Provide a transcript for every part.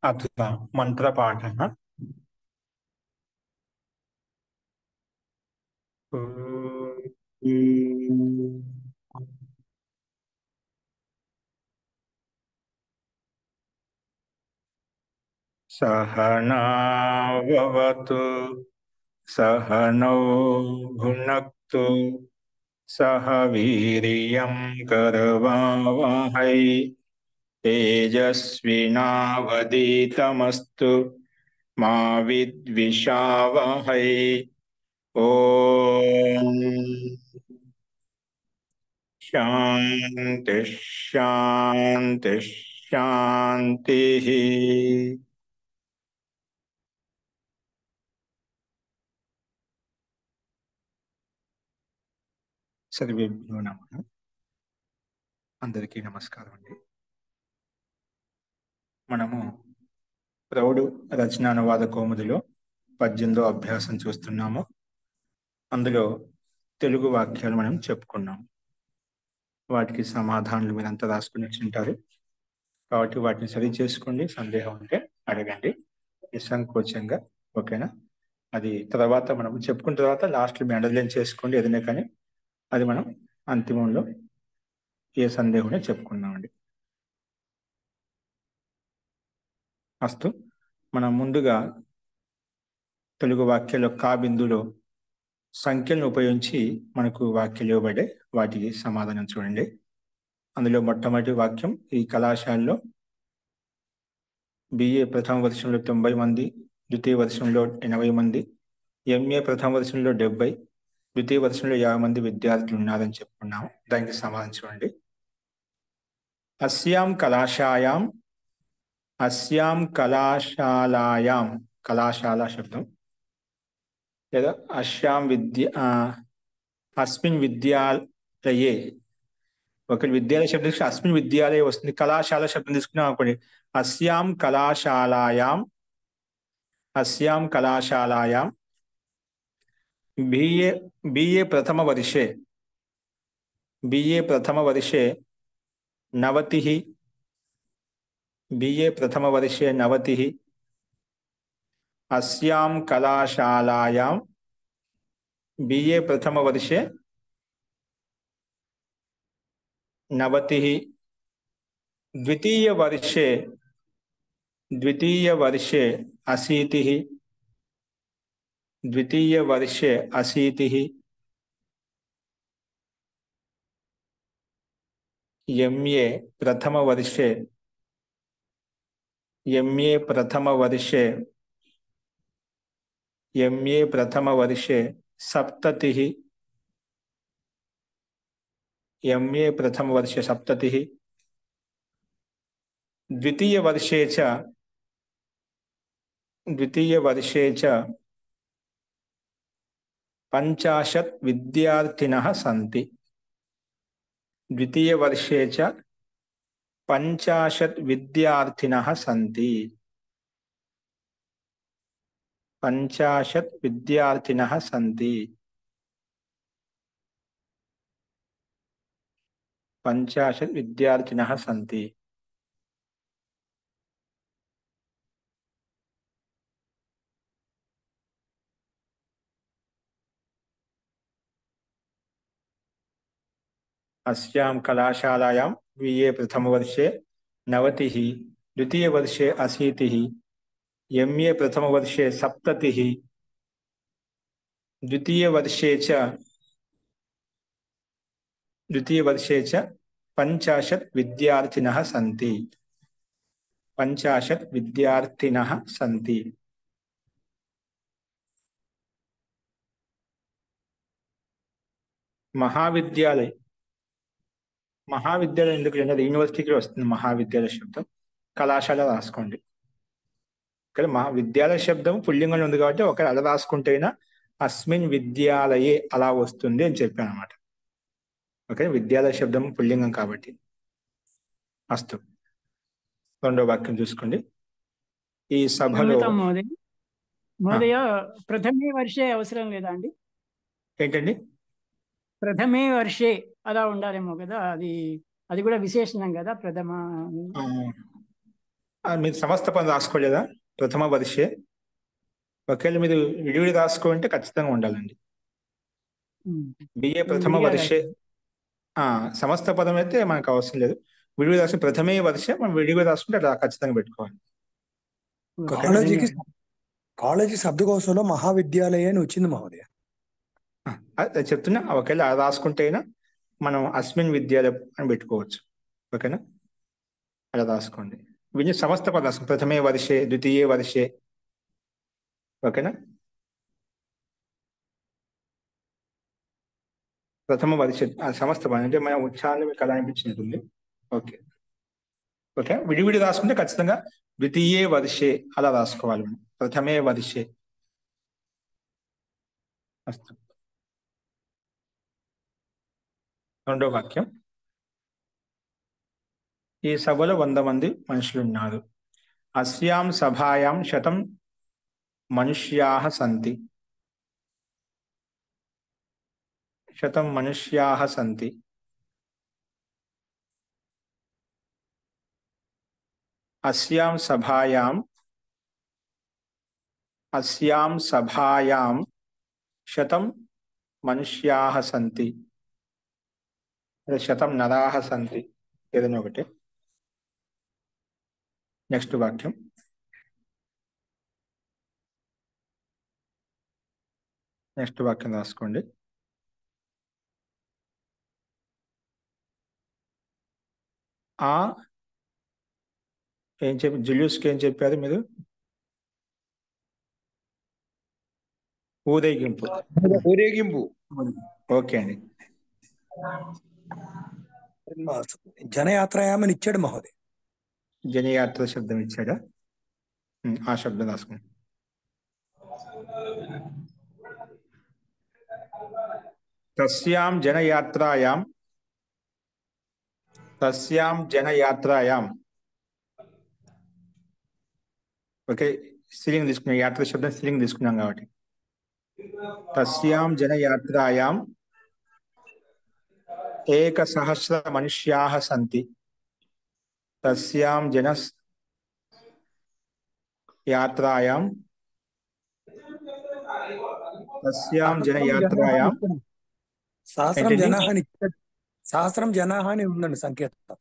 अथवा मंत्रपाठः सहनाववतु सहनौ भुनक्तु सह वीर्यं करवावहै तेजस्विनावधीतमस्तु मा विद्विषावहै। ओम शांति शांति शांति। सर्वेभ्यो नमः। అందరికీ నమస్కారం అండి। మనము ప్రౌఢ రచనానువాద కౌముదిలో 18వ అభ్యాసం చూస్తున్నాము। అందులో తెలుగు వాక్యాలు మనం చెప్పుకున్నాం। వాటికి సమాధానాలు మీరంతా రాసుకుని ఉంటారు కాబట్టి వాటిని సరి చేసుకోండి। సందేహం ఉంటే అడగండి నిస్సంకోచంగా, ఓకేనా? అది తర్వాత మనం చెప్పుకున్న తర్వాత లాస్ట్లో మీ అండర్లైన్ చేసుకోండి ఏదైనా, కానీ అది మనం అంతిమంలో ఏ సందేహం చెప్పుకున్నామండి। అస్తు, మనం ముందుగా తెలుగు వాక్యాల్లో కా బిందులో సంఖ్యలను ఉపయోగించి మనకు వాక్యాలు ఇవ్వబడే వాటికి సమాధానం చూడండి। అందులో మొట్టమొదటి వాక్యం, ఈ కళాశాలలో BA ప్రథమ వర్షంలో 90 మంది, ద్వితీయ వర్షంలో 80 మంది, MA ప్రథమ వర్షంలో 70, ద్వితీయ వర్షంలో 50 మంది విద్యార్థులు ఉన్నారని చెప్పుకున్నాము। దానికి సమాధానం చూడండి। అస్యాం కళాశాయాం, అస్యాం కళాశాలాయాం, కళాశాల శబ్దం, లేదా అస్మిన్ విద్యాలయే, ఒక విద్యాలయ శబ్దం తీసుకుని అస్మిన్ విద్యాలయ వస్తుంది। కళాశాల శబ్దం తీసుకున్నాం అనుకోండి, అస్యాం కళాశాలాయాం, అస్యాం కళాశాలాయాం BA ప్రథమ వర్షే, BA ప్రథమ వర్షే 90, BA ప్రథమ వర్షే 90, అస్యాం కళాశాలాయాం BA ప్రథమ వర్షే 90, ద్వితీయ వర్షే 80, ద్వితీయ వర్షే 80, MA ప్రథమ వర్షే 70, MA ప్రథమ వర్షే 70, ద్వితీయ వర్షే చ 50 విద్యార్థినః సంతి, ద్వితీయ వర్షే చ 50 విద్యార్థినః సంతి, 50 విద్యార్థినః సంతి, 50 విద్యార్థినః సంతి। अस्यां कलाशालायां BA प्रथम वर्षे 90, द्वितीय वर्षे 80, MA प्रथम वर्षे 70, द्वितीय वर्षे च 50 विद्यार्थिनः सन्ति, 50 विद्यार्थिनः सन्ति। महाविद्यालय, మహావిద్యాలయం ఎందుకు లేదు, యూనివర్సిటీకి వస్తుంది మహావిద్యాలయ శబ్దం, కళాశాల రాసుకోండి। ఇక్కడ విద్యాలయ శబ్దం పుల్లింగంలో ఉంది కాబట్టి ఒక అలా రాసుకుంటేనా అస్మిన్ విద్యాలయే అలా వస్తుంది అని చెప్పాను అనమాట। ఓకే, విద్యాలయ శబ్దం పుల్లింగం కాబట్టి। అస్తు, రెండో వాక్యం చూసుకోండి। ఈ సభలో మహోదయ ప్రథమే వర్షే అవసరం లేదా అండి? ఏంటండి? ప్రథమే వర్షే అలా ఉండాలేమో కదా, అది అది కూడా విశేషణం కదా ప్రథమ. మీరు సమస్త పదం రాసుకోలేదా? ప్రథమ వర్షే. ఒకవేళ మీరు విడివిడి రాసుకుంటే ఖచ్చితంగా ఉండాలండి. బిఏ ప్రథమ విడిగా వర్షే. రాశాను. సమస్త పదం అయితే మనకు అవసరం లేదు. విడివిడి రాసుకుని ప్రథమే వర్షే మనం విడివిడి రాసుకుంటే అట్లా ఖచ్చితంగా పెట్టుకోవాలి. ఓకేనా? కాలేజీ శబ్దకోశంలో మహావిద్యాలయ అని వచ్చింది మహోదయ. అది చెప్తున్నా, ఒకవేళ అది రాసుకుంటే అయినా మనం అస్మిన్ విద్యాలయ అని పెట్టుకోవచ్చు. ఓకేనా? అలా రాసుకోండి. సమస్త పదం రాసుకోండి. ప్రథమే వర్షే, ద్వితీయే వర్షే. ఓకేనా? ప్రథమ వర్ష సమస్త పదం అంటే మన ఉచ్చారణ మీకు అలా అనిపించింది. Okay okay. విడివిడి రాసుకుంటే ఖచ్చితంగా ద్వితీయే వర్షే అలా రాసుకోవాలి మనం. ప్రథమే వర్షే. రెండో వాక్యం. ఈ సభలో 100 మంది మనుషులు ఉన్నారు. అస్యాం సభాయాం 100 మనుష్యాః సంతి. 100 మనుష్యాః సంతి. అస్యాం సభాయాం 100 మనుష్యాః సంతి. 100 నరాః సంతి. ఏదైనా ఒకటి. నెక్స్ట్ వాక్యం. నెక్స్ట్ వాక్యం రాసుకోండి. ఏం జులియస్కి ఏం చెప్పారు మీరు? ఊరేగింపు. ఓకే అండి. జనయాత్రయామని ఇచ్చాడు మహోదయ. జనయాత్ర శబ్దం ఇచ్చాడా? ఆ శబ్దం రాసుకోండి. తస్యాం జనయాత్రాయాం. ఓకే, స్త్రీలింగం తీసుకున్నాం. యాత్ర శబ్దం స్త్రీలింగం తీసుకున్నాం కాబట్టి తస్యాం జనయాత్రాయాం 1,000 మనుష్యాః సంతి. తస్యాం జనయాత్రాయాం సహస్రం జనాః అని ఉందండి సంకేతం.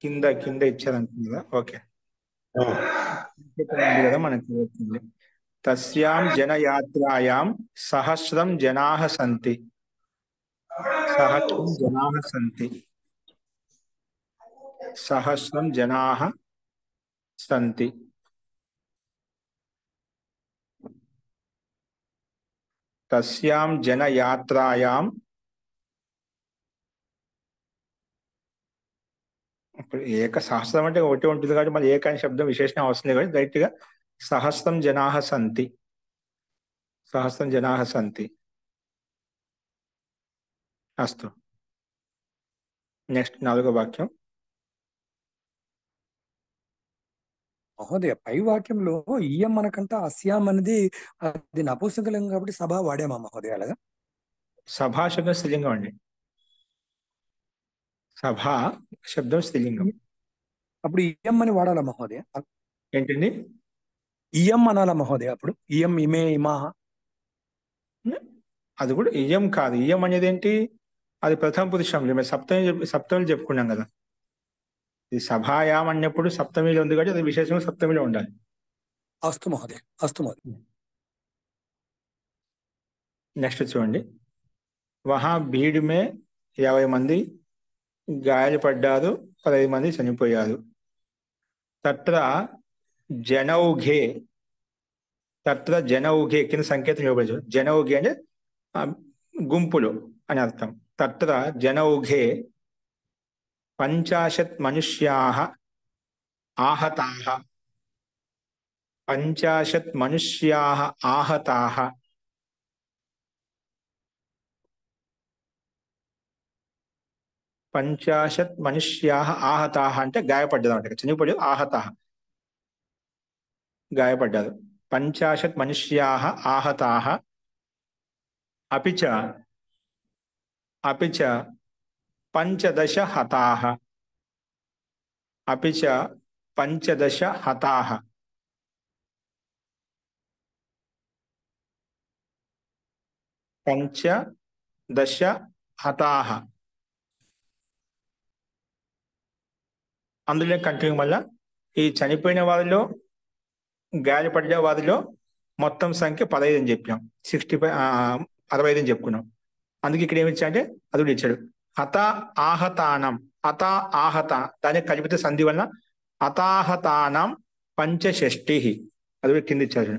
కింద ఇచ్చారంటుంది కదా. ఓకే, ఉంది కదా మనకి. తస్యాం జనయాత్రాయాం 1,000 జనాః సంతి. 1,000 జనాః సంతి. 1,000 జనాః సంతి. తస్యాం జనయాత్రాయాం. ఇప్పుడు సహస్రం అంటే ఒకటి ఉంటుంది కాబట్టి మళ్ళీ ఏకాని శబ్దం విశేషణ అవసరం లేదు. డైరెక్ట్ గా 1,000 జనాః సంతి. 1,000 జనాః సంతి. అస్తు. నెక్స్ట్ 4వ వాక్యం. మహోదయ పై వాక్యంలో ఇయం మనకంట అస్యాం అనేది అది నపుంసకలింగం కాబట్టి సభ వాడామా మహోదయ? అలాగా సభా శబ్దం స్త్రీలింగం అండి. సభా శబ్దం స్త్రీలింగం. అప్పుడు ఇయం అని వాడాలా మహోదయ? ఏంటండి? ఇయం అనాలా మహోదయ? అప్పుడు ఇయం, ఇమే, ఇమాహ. అది కూడా ఇయం కాదు. ఇయం అనేది ఏంటి? అది ప్రథమ పురుషంలో సప్తమిలో చెప్పుకున్నాం కదా. ఇది సభాయాం అన్నప్పుడు సప్తమిలో ఉంది కాబట్టి అది విశేషంగా సప్తమిలో ఉండాలి. అస్తు మహోదయ, అస్తు మహోదయ. నెక్స్ట్ చూడండి. వహా భీడ్ మే 50 మంది గాయపడ్డారు, 15 మంది చనిపోయారు. తత్ర జనౌఘే. కింద సంకేతం ఇవ్వబడి. జనౌఘే అంటే గుంపులు అని అర్థం. తత్ర జనౌఘే 50 మనుష్యాః ఆహతాః. 50 మనుష్యాః ఆహతాః. 50 మనుష్యాః ఆహతాః అంటే గాయపడ్డారు అంటే చనిపోయి ఆహతాః గాయపడ్డారు. 50 మనుష్యాః ఆహతాః. అపిచ अपि च पंचदश हताः अपि च पंचदश हताः पंचदश हताः అందులో కంటిన్యూ మళ్ళా ఈ చనిపోయిన వారిలో గాయపడ్డ వారిలో మొత్తం సంఖ్య 15 అని చెప్పాం. 65 అని చెప్పుకున్నాం. అందుకే ఇక్కడ ఏమి ఇచ్చా అంటే అది కూడా ఇచ్చాడు. హత ఆహతానం, హత ఆహత దాన్ని కలిపితే సంధి వలన హతాహతానం పంచషష్టి, అది కూడా కింద ఇచ్చాడు.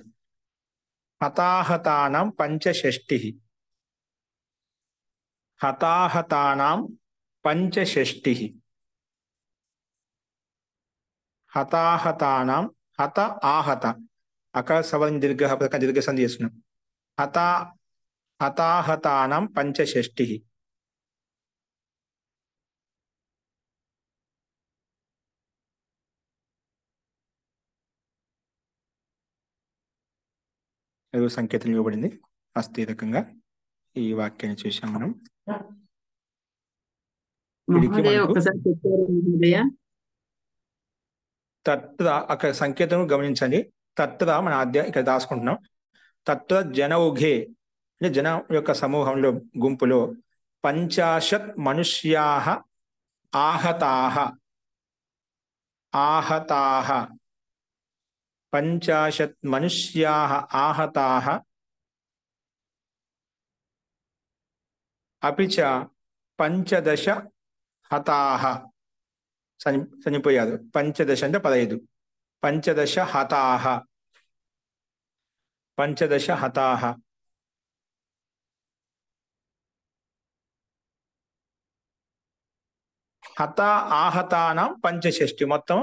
హతాహతానం పంచషష్టి, హతాహతానం పంచషష్టి, హతాహతానం హత ఆహత అకార సవరణ దీర్ఘ సంధి చేస్తున్నాం. హతాహతానం పంచషష్టి. సంకేతం ఇవ్వబడింది. అస్తి రకంగా ఈ వాక్యాన్ని చూసాం మనం. తత్ర అక్కడ సంకేతం గమనించండి. తత్ర మన ఇక్కడ రాసుకుంటున్నాం. తత్ర జనౌఘే అంటే జన యొక్క సమూహంలో గుంపులో 50 మనుష్యాః ఆహతాః ఆహతాః 50 మనుష్యాః ఆహతాః अपि च 15 హతాః చనిపోయారు. 15 అంటే 15. 15 హతాః 15 హతాః హత ఆహతానం పంచషష్టి. మొత్తం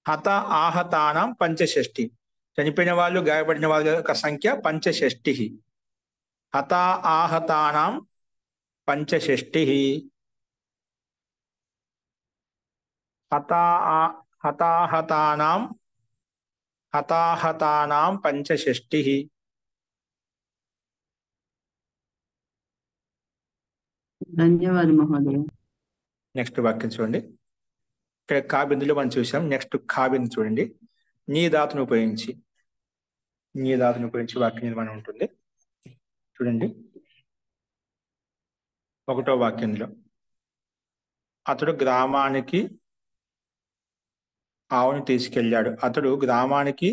హత ఆహతానం పంచషష్టి. చనిపోయిన వాళ్ళు గాయపడిన వాళ్ళ యొక్క సంఖ్య పంచషష్టి. హత ఆహతానం పంచషష్టి. హతాహతానాం హతాహతానాం పంచషష్టి. ధన్యవాదాలు మహోదయ. నెక్స్ట్ వాక్యం చూడండి. ఇక్కడ కా బిందులో మనం చూసాం. నెక్స్ట్ ఖా బిందు చూడండి. నీ ధాతును ఉపయోగించి వాక్య నిర్మాణం ఉంటుంది. చూడండి 1వ వాక్యంలో అతడు గ్రామానికి ఆవును తీసుకెళ్ళాడు. అతడు గ్రామానికి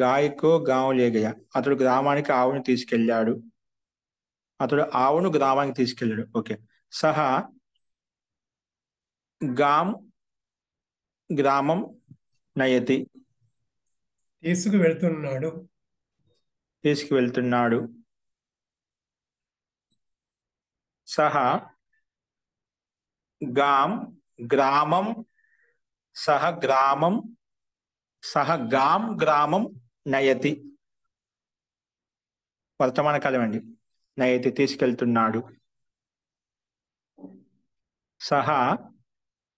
గాయకో గావు లేగయా. అతడు గ్రామానికి ఆవును తీసుకెళ్ళాడు. అతడు ఆవును గ్రామానికి తీసుకెళ్ళాడు. ఓకే. సహా గాం గ్రామం నయతి, తీసుకువెళ్తున్నాడు. సహా గాం గ్రామం సహ గాం గ్రామం నయతి. వర్తమాన కాలం అండి. నయతి తీసుకెళ్తున్నాడు. సహా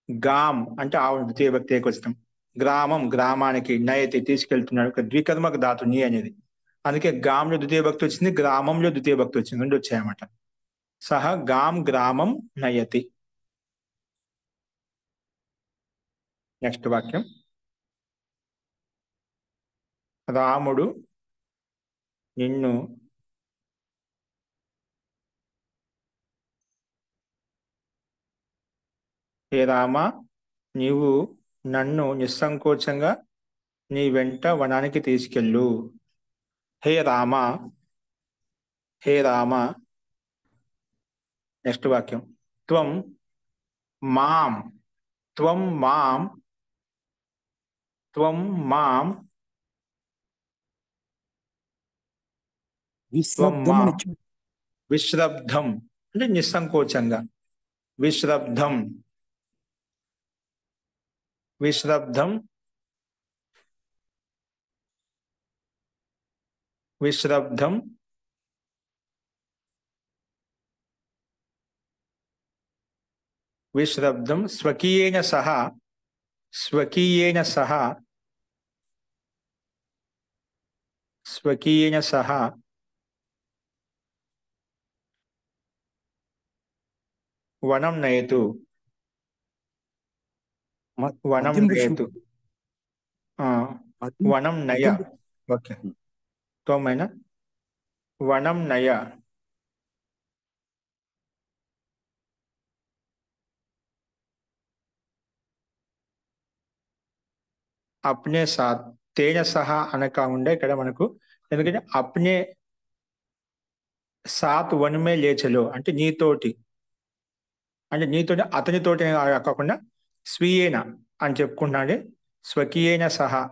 గాం అంటే ఆవును ద్వితీయ భక్తి ఏకవచనం. గ్రామం గ్రామానికి, నయతి తీసుకెళ్తున్నాడు. ద్వికర్మక ధాతు నీ అనేది. అందుకే గాంలో ద్వితీయ భక్తి వచ్చింది, గ్రామంలో ద్వితీయ భక్తి వచ్చింది. రెండు వచ్చాయన్నమాట. సహ గాం గ్రామం నయతి. నెక్స్ట్ వాక్యం. రాముడు నిన్ను హే రామ, నీవు నన్ను నిస్సంకోచంగా నీ వెంట వనానికి తీసుకెళ్ళు. హే రామ, హే రామ. నెక్స్ట్ వాక్యం. త్వం మాం విశ్రబ్ధం అంటే నిస్సంకోచంగా. విశ్రబ్ధం విశ్రబ్ధం విశ్రబ్ధం విశ్రబ్ధం స్వకీయేన సహా వనం నయతు వనం మద్యం పురుషం నయతు మద్యం వనం నయ మద్యం ఓకే తోమైన వనం నయ అప్నే సాత్ తేన సహా అని కాకుండా ఇక్కడ మనకు ఎందుకంటే అప్నే సాత్ వనమే లేచలో అంటే నీతోటి అంటే నీతోటి అతనితోటి కాకుండా స్వీయేన అని చెప్పుకున్నాడే స్వకీయేన సహా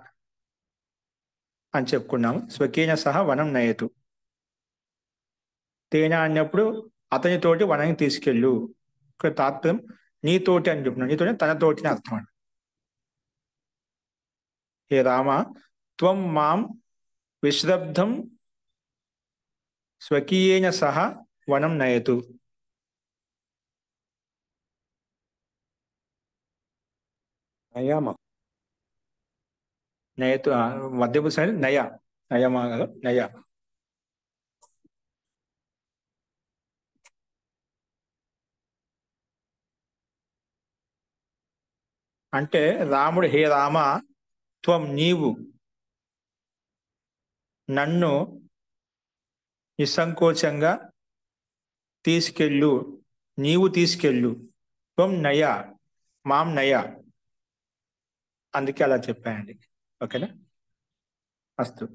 అని చెప్పుకున్నాము స్వకీయేన సహా వనం నయతు తేన అన్నప్పుడు అతనితోటి వనానికి తీసుకెళ్ళు ఇక్కడ తాత్పర్యం నీతోటి అని చెప్తున్నాను నీతోటి తనతోటి అని అర్థం అండి హే రామ త్వం మాం విశ్రబ్ధం స్వకీయేన సహ వనం నయతు నయామ నయతు మధ్యపు సైడ్ నయ నయమా నయ అంటే రాముడు హే రామ త్వం నీవు నన్ను నిస్సంకోచంగా తీసుకెళ్ళు నీవు తీసుకెళ్ళు త్వం నయ మాం నయ అందుకే అలా చెప్పానండి ఓకేనా అస్తు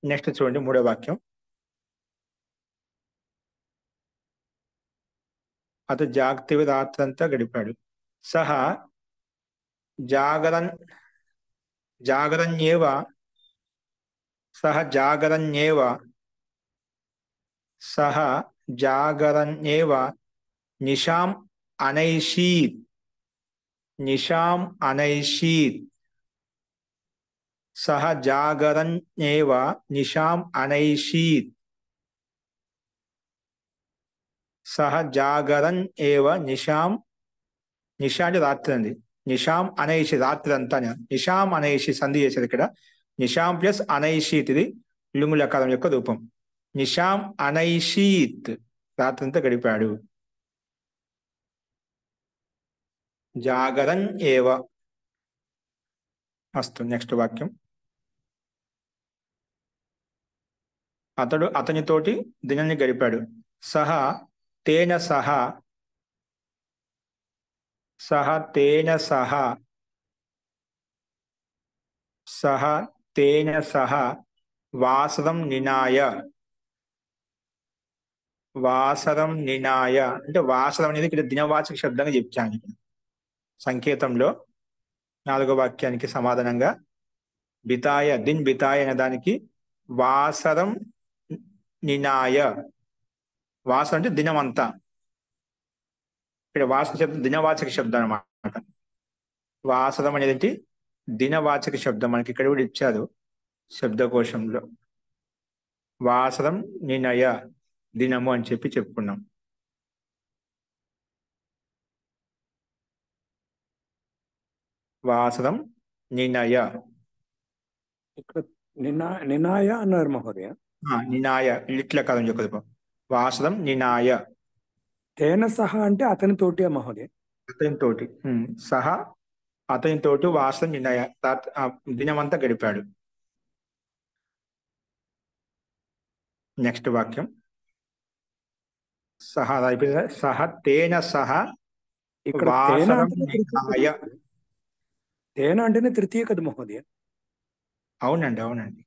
నెక్స్ట్ చూడండి మూడో వాక్యం అతను జాగ్రత్తగా రాత్రంతా గడిపాడు సహా జాగరన్యేవ నిశాం అనైషీత్ సహ జాగరన్యేవ నిశాం అనైషీత్ సహ జాగరన్ ఏవ నిశాం నిశా అంటే రాత్రి అండి నిశాం అనైషి రాత్రి అంతా నిశాం అనైషి సంధి చేసేది ఇక్కడ నిశాం ప్లస్ అనైషీత్ ఇది లింగులకారం యొక్క రూపం నిశాం అనైషీత్ రాత్రి అంతా గడిపాడు జాగరన్ ఏవ అస్తు నెక్స్ట్ వాక్యం అతడు అతనితోటి దినాన్ని గడిపాడు సహా తేన సహ వాసరం నినాయ అంటే వాసరం అనేది ఇక్కడ దినవాచక శబ్దంగా చెప్తాను సంకేతంలో నాలుగో వాక్యానికి సమాధానంగా బితాయ అనే దానికి వాసరం నినాయ వాసరం అంటే దినమంతా ఇక్కడ వాసన శబ్దం దినవాచక శబ్దం అన్నమాట వాసరం అనేది దినవాచక శబ్దం మనకి ఇక్కడ కూడా ఇచ్చారు శబ్దకోశంలో వాసరం నినయ దినము అని చెప్పి చెప్పుకున్నాం వాసరం నినయ ఇక్కడ నినాయ అన్నారు మహోదయ నినాయ ఇట్ల కాలం చెప్పదు వాసరం నినాయ తేన సహా అంటే అతనితోటి మహోదయ అతనితోటి సహా అతనితోటి వాసరం నినాయ దినమంతా గడిపాడు నెక్స్ట్ వాక్యం సహా సహ తేన సహ ఇక్కడ వాసరం నినాయ తేన అంటేనే తృతీయ కదా మహోదయ అవునండి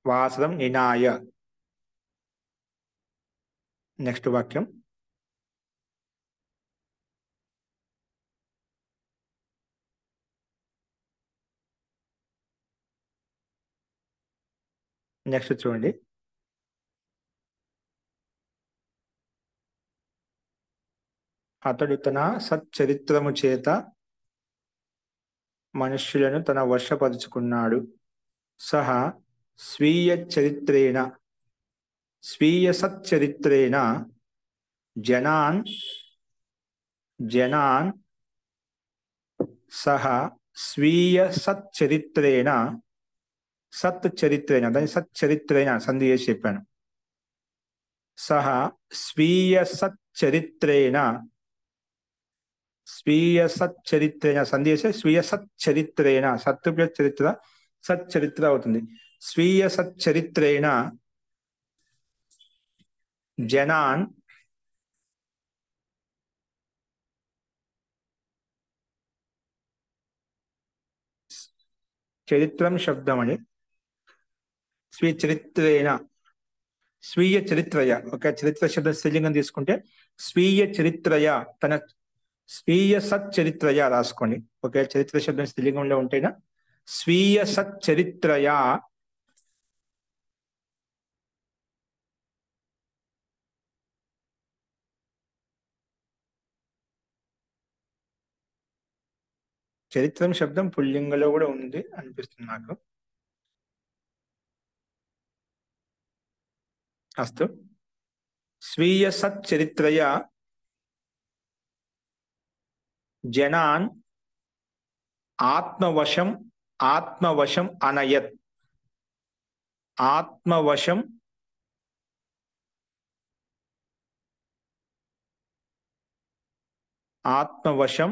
వాసరం నినాయ నెక్స్ట్ వాక్యం నెక్స్ట్ చూడండి అతడు తన సచ్చరిత్రము చేత మనుష్యులను తన వశపరుచుకున్నాడు సహా స్వీయ సచ్చరిత్రేణ జనాన్ సహా స్వీయ సచ్చరిత్రేణ సత్ చరిత్రేణ, దాన్ని సచ్చరిత్రేణ సంధి చేసి చెప్పాను. సహ స్వీయ సచ్చరిత్రేణ, స్వీయ సచ్చరిత్రేణ సంధి చేస్తే స్వీయ సచ్చరిత్రేణ, సత్ ప్లస్ చరిత్ర సచ్చరిత్ర అవుతుంది. స్వీయ సచ్చరిత్రేణ జనాన్ చరిత్రం శబ్దం అని స్వీయ చరిత్రేణ, స్వీయ చరిత్రయ, ఒక చరిత్ర శబ్దం స్త్రీలింగం తీసుకుంటే స్వీయ చరిత్రయ, తన స్వీయ సచ్చరిత్రయ రాసుకోండి. ఒకే చరిత్ర శబ్దం స్త్రీలింగంలో ఉంటేనా స్వీయ సచ్చరిత్రయ చరిత్రం శబ్దం పుల్లింగంలో కూడా ఉంది అనిపిస్తుంది నాకు. అస్తు స్వీయ సచ్చరిత్రయ జనాన్ ఆత్మవశం, ఆత్మవశం అనయత్, ఆత్మవశం ఆత్మవశం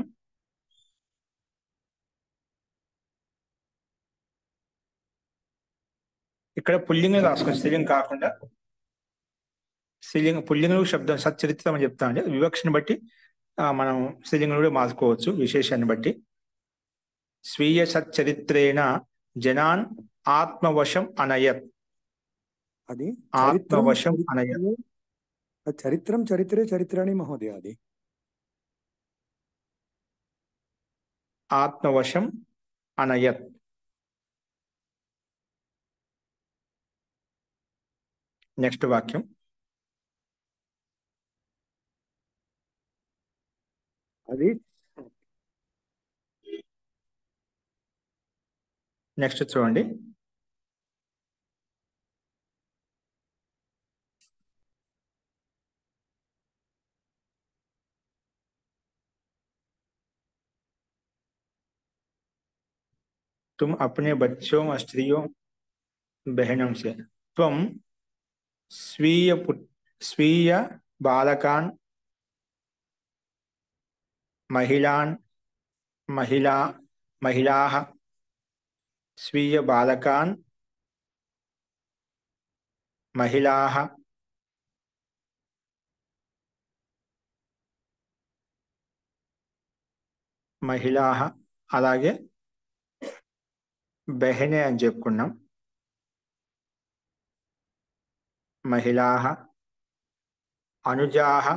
ఇక్కడ పుల్లింగం రాసుకోండి, స్త్రీలింగం కాకుండా. స్త్రీలింగం పుల్లింగం శబ్దం సచ్చరిత్రం అని చెప్తా అండి. వివక్షను బట్టి మనం స్త్రీలింగం కూడా మార్చుకోవచ్చు విశేషాన్ని బట్టి. స్వీయ సచ్చరిత్రేణ జనాన్ ఆత్మవశం అనయత్, అది ఆత్మవశం అనయత్. చరిత్రం చరిత్రే చరిత్రాణి మహోదయ. అది ఆత్మవశం అనయత్. నెక్స్ట్ వాక్యం. అది నెక్స్ట్ చూడండి. तुम अपने बच्चों और स्त्रियों बहनों से, त्वं स्वीय बालकान् महिलान् महिलाः स्वीय बालकान् महिलाः महिलाः అలాగే బెహనే అని చెప్పుకున్నాం. మహిళాః, అనుజాః,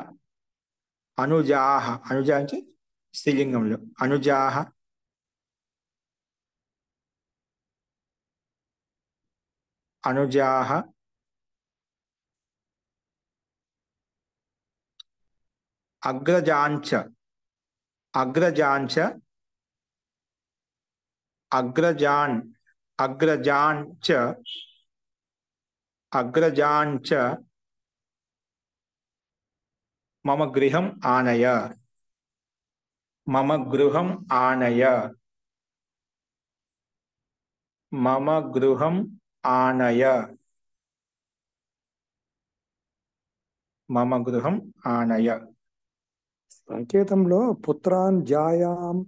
అనుజాః, అనుజా అంటే స్త్రీలింగంలో అనుజాః, అనుజాః, అగ్రజాంచ, అగ్రజాంచ, అగ్రజాన్, అగ్రజాంచ, అగ్రజాంచ మమ గృహం ఆనయ, మమ గృహం ఆనయ, మమ గృహం ఆనయ, మమ గృహం ఆనయ. సంకేతంలో పుత్రాన్ జాయాం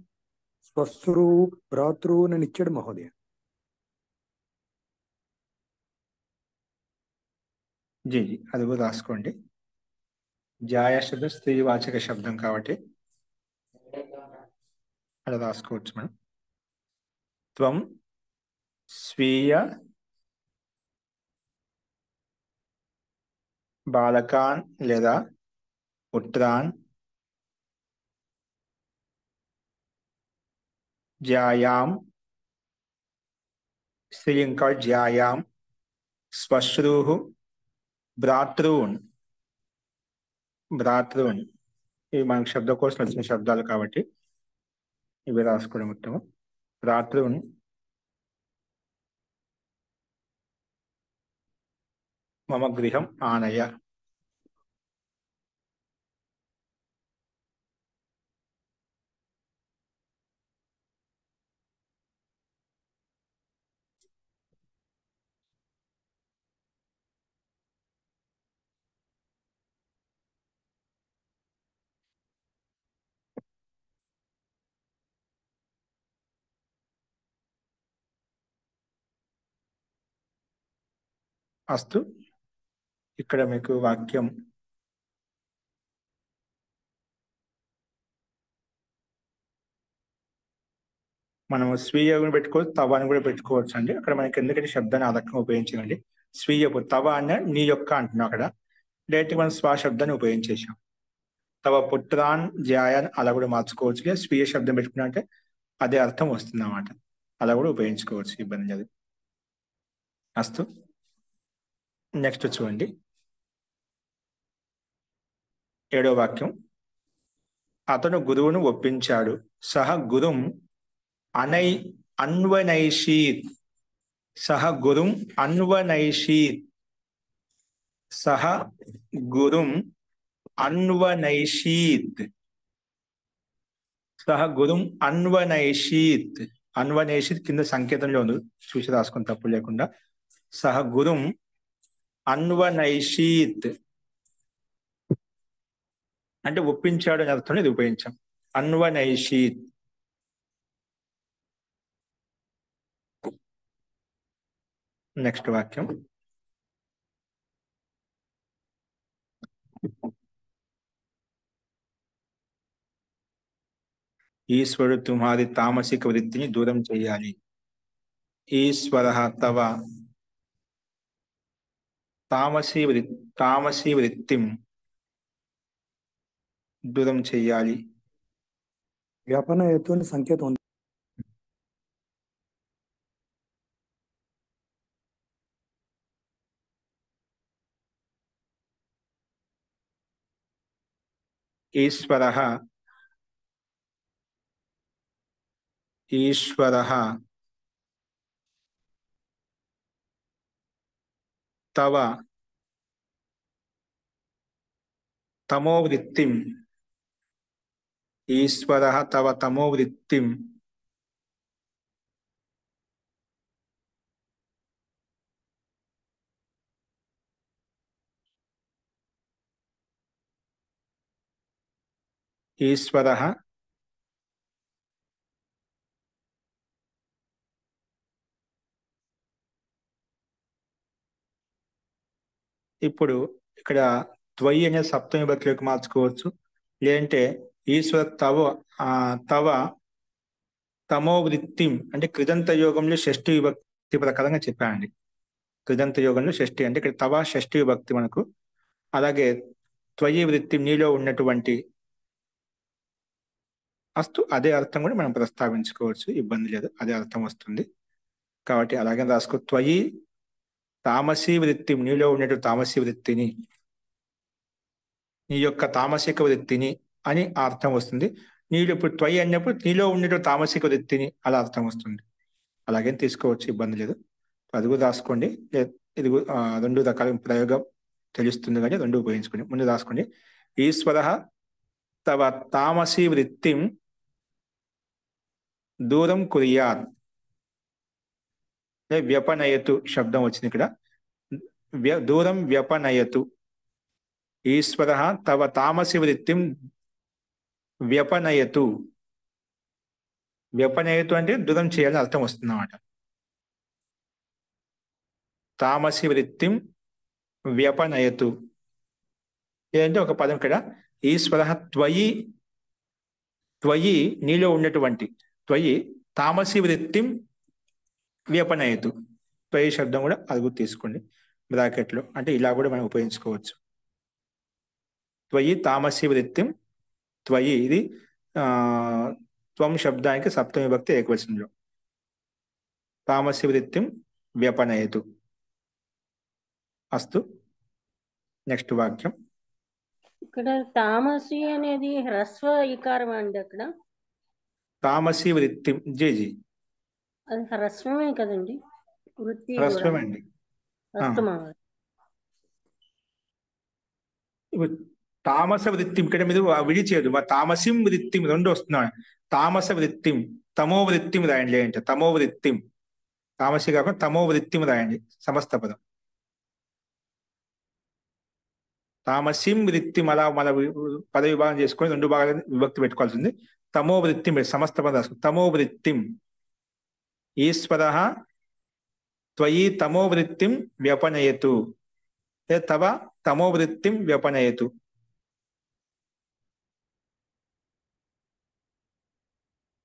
స్వశ్రు భ్రాతృన్ అని ఇచ్చాడు మహోదయ. జీ జీ అది కూడా రాసుకోండి. జాయ శబ్దం స్త్రీవాచక శబ్దం కాబట్టి అలా రాసుకోవచ్చు మనం. త్వం స్వీయ బాలకాన్ లేదా పుత్రాన్ జాయాం, స్త్రీలింగం జాయాం, శ్వశ్రూః భ్రాతృన్, భ్రాతృన్ ఇవి మనకు శబ్దకోశం వచ్చిన శబ్దాలు కాబట్టి ఇవి రాసుకోవడం ఉత్తమం. భ్రాతృన్ మమ గృహం ఆనయ. అస్తు. ఇక్కడ మీకు వాక్యం మనము స్వీయను పెట్టుకోవచ్చు, తవ అని కూడా పెట్టుకోవచ్చు అండి. అక్కడ మనకి ఎందుకంటే శబ్దాన్ని ఆదకంగా ఉపయోగించాలండి. స్వీయపు తవ అన్న నీ యొక్క అంటున్నాం, అక్కడ డైరెక్ట్ మనం స్వశబ్దాన్ని ఉపయోగించేసాం. తవ పుత్రాన్ జాయాన్ అలా కూడా మార్చుకోవచ్చు. లేదా స్వీయ శబ్దం పెట్టుకున్నా అంటే అదే అర్థం వస్తుంది అన్నమాట. అలా కూడా ఉపయోగించుకోవచ్చు, ఇబ్బంది లేదు. అస్తు. నెక్స్ట్ చూడండి 7వ వాక్యం. అతను గురువును ఒప్పించాడు. సహ గురుం అన్వనైషీత్. సహ గురుం అన్వనైషీత్. సహ గురుం అన్వనైషీత్. సహ గురుం అన్వనైషీత్. అన్వనైషీత్ కింద సంకేతంలో ఉంది, చూసి రాసుకుని తప్పు లేకుండా. సహ గురుం అన్వనైషీత్ అంటే ఒప్పించాడు అని అర్థం, ఇది ఉపయోగించాం. అన్వనైషీత్. నెక్స్ట్ వాక్యం. ఈశ్వరుడు తుమ్హారి తామసిక వృత్తిని దూరం చేయాలి. ఈశ్వర తవ తామసీ వృత్తిం దూరం చేయాలి. వ్యాపన హేతు అని సంకేతం ఉంది. ఈశ్వర తవ తమోవృత్తిం. ఈశ్వర తవ తమోవృత్తిం ఈశ్వర ఇప్పుడు ఇక్కడ త్వయి అనే సప్తమి విభక్తిలోకి మార్చుకోవచ్చు. లేదంటే ఈశ్వర తవ తమోవృత్తిం అంటే కృదంత యోగంలో షష్ఠి విభక్తి ప్రకారంగా చెప్పానండి. కృదంత యోగంలో షష్ఠి అంటే ఇక్కడ తవ షష్ఠి విభక్తి మనకు. అలాగే త్వయి వృత్తి నీలో ఉన్నటువంటి అస్తు అదే అర్థం కూడా మనం ప్రస్తావించుకోవచ్చు, ఇబ్బంది లేదు, అదే అర్థం వస్తుంది. కాబట్టి అలాగే రాసుకో. త్వయి తామసీ వృత్తి, నీలో ఉన్నటువంటి తామసీ వృత్తిని, నీ యొక్క తామసిక వృత్తిని అని అర్థం వస్తుంది. నీళ్ళు ఇప్పుడు త్వయి అన్నప్పుడు నీలో ఉన్నటువంటి తామసిక వృత్తిని అలా అర్థం వస్తుంది. అలాగే తీసుకోవచ్చు, ఇబ్బంది లేదు. అది కూడా రాసుకోండి. ఇది రెండు రకాల ప్రయోగం తెలుస్తుంది కానీ రెండు ఉపయోగించుకోండి. ముందు రాసుకోండి. ఈశ్వర తవ తామసీ వృత్తిం దూరం కుర్యాత్. వ్యపనయతు శబ్దం వచ్చింది ఇక్కడ. దూరం వ్యపనయతు. ఈశ్వర తవ తామసి వృత్తిం వ్యపనయతు. వ్యపనయతు అంటే దూరం చేయాలని అర్థం వస్తుంది అన్నమాట. తామసి వృత్తిం వ్యపనయతు. ఏదంటే ఒక పదం ఇక్కడ. ఈశ్వర త్వయి, త్వయి నీలో ఉన్నటువంటి, త్వయి తామసి వృత్తిం వ్యపనయతు. త్వయి శబ్దం కూడా అది కూడా తీసుకోండి బ్రాకెట్లో, అంటే ఇలా కూడా మనం ఉపయోగించుకోవచ్చు. త్వయి తామసి వృత్తిం. త్వయి ఇది త్వం శబ్దానికి సప్తమి విభక్తి ఏకవచనంలో. తామసి వృత్తిం వ్యపనయతు. అస్తు. నెక్స్ట్ వాక్యం. ఇక్కడ తామసి అనేది హ్రస్వ ఇకారం అండి. అక్కడ తామసి వృత్తిం జేజీ అది హ్రస్వమే కదండి. వృత్తి హ్రస్వం అండి. తామస వృత్తిం ఇక్కడ మీరు విడిచేయదు. తామసిం వృత్తిం రెండు వస్తున్నాయి. తామస వృత్తిం, తమో వృత్తిం రాయండి. అంటే తమో వృత్తిం, తామసి కాకుండా తమో వృత్తిం రాయండి సమస్త పదం. తామసిం వృత్తిం అలా మన పద విభాగం చేసుకొని రెండు భాగాలు విభక్తి పెట్టుకోవాల్సింది. తమో వృత్తిం సమస్త పదం రాసుకో. తమో వృత్తిం. ఈశ్వర త్వయి తమోవృత్తిం వ్యపనయతు, తవ తమోవృత్తిం వ్యపనయతు.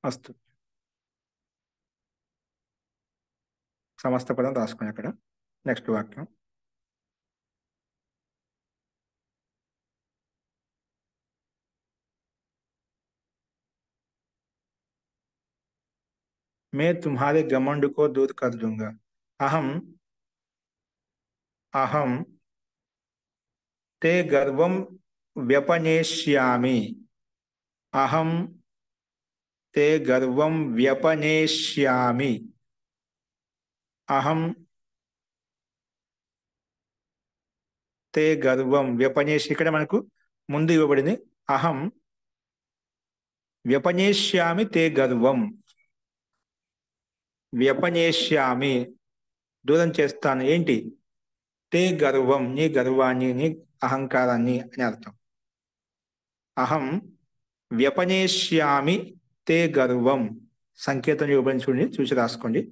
అస్తు. సమస్త పదం రాసుకుని అక్కడ నెక్స్ట్ వాక్యం. मैं तुम्हारे घमंड को दूर कर दूंगा. अहम अहम ते गर्वं व्यपनेष्यामि. अहम ते गर्वं व्यपनेष्यामि. अहम ते गर्वं వ్యపనేష్ ఇక్కడ మనకు ముందు ఇవ్వబడింది. అహం వ్యపనేష్యామి తే గర్వం. వ్యపనేష్యామి దూరం చేస్తాను. ఏంటి? తే గర్వం నీ గర్వాన్ని, నీ అహంకారాన్ని అని అర్థం. అహం వ్యపనేష్యామి తే గర్వం. సంకేతం ఇవ్వబడి చూడండి, చూసి రాసుకోండి.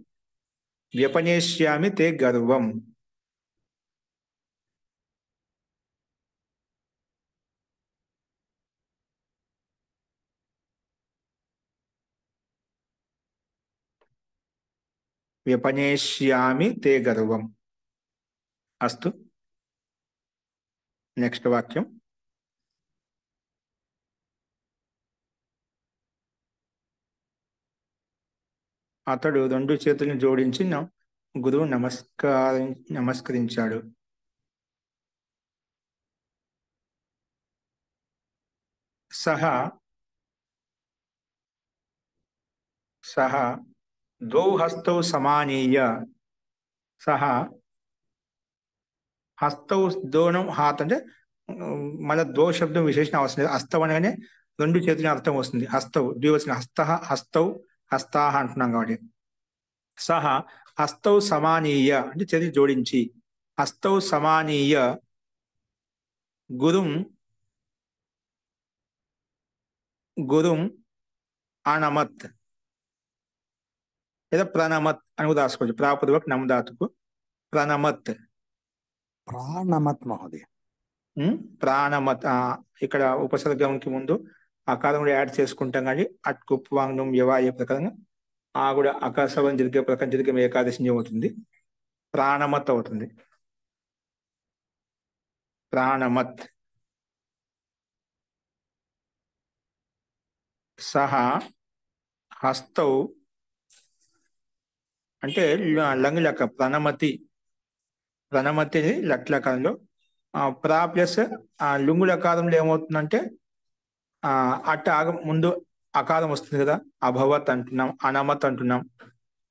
వ్యపనేష్యామి తే గర్వం. వ్యపనేష్యామి తే గర్వం. అస్తు. నెక్స్ట్ వాక్యం. అతడు రెండు చేతులను జోడించి గురువు నమస్కరించాడు. సహా సహా ద్వౌ హస్తౌ సమానీయ. సహా హస్తౌ దోనం హాత్ అంటే మళ్ళీ దో శబ్దం విశేషణ అవసరం లేదు. హస్తవు అనగానే రెండు చేతుల అర్థం వస్తుంది. హస్తవు ద్వివచన హస్త హస్తౌ హస్తాహ అంటున్నాం కాబట్టి. సహ హస్తౌ సమానీయ అంటే చేతులు జోడించి. హస్తౌ సమానీయ గురుం గురుం అనమత్ లేదా ప్రణమత్ అని కూడా రాసుకోవచ్చు. ప్రాపూర్వక నమదాతుకు ప్రణమత్. ప్రాణమత్ మహోదయ. ప్రాణమత్. ఇక్కడ ఉపసర్గంకి ముందు అకారం కూడా యాడ్ చేసుకుంటాం కానీ అట్ కుప్వాంగం వ్యవాయ ప్రకారంగా కూడా అకాశవం జరిగే ప్రకారం జరిగే ఏకాదశి అవుతుంది. ప్రాణమత్ అవుతుంది. ప్రాణమత్. సహ హస్తౌ అంటే లంగ్ లెక్క. ప్రణమతి ప్రణమతి లట్లకారంలో ప్రా ప్లస్ లుంగు లకారంలో ఏమవుతుందంటే అట్ట ముందు అకారం వస్తుంది కదా. అభవత్ అంటున్నాం, అనమత్ అంటున్నాం.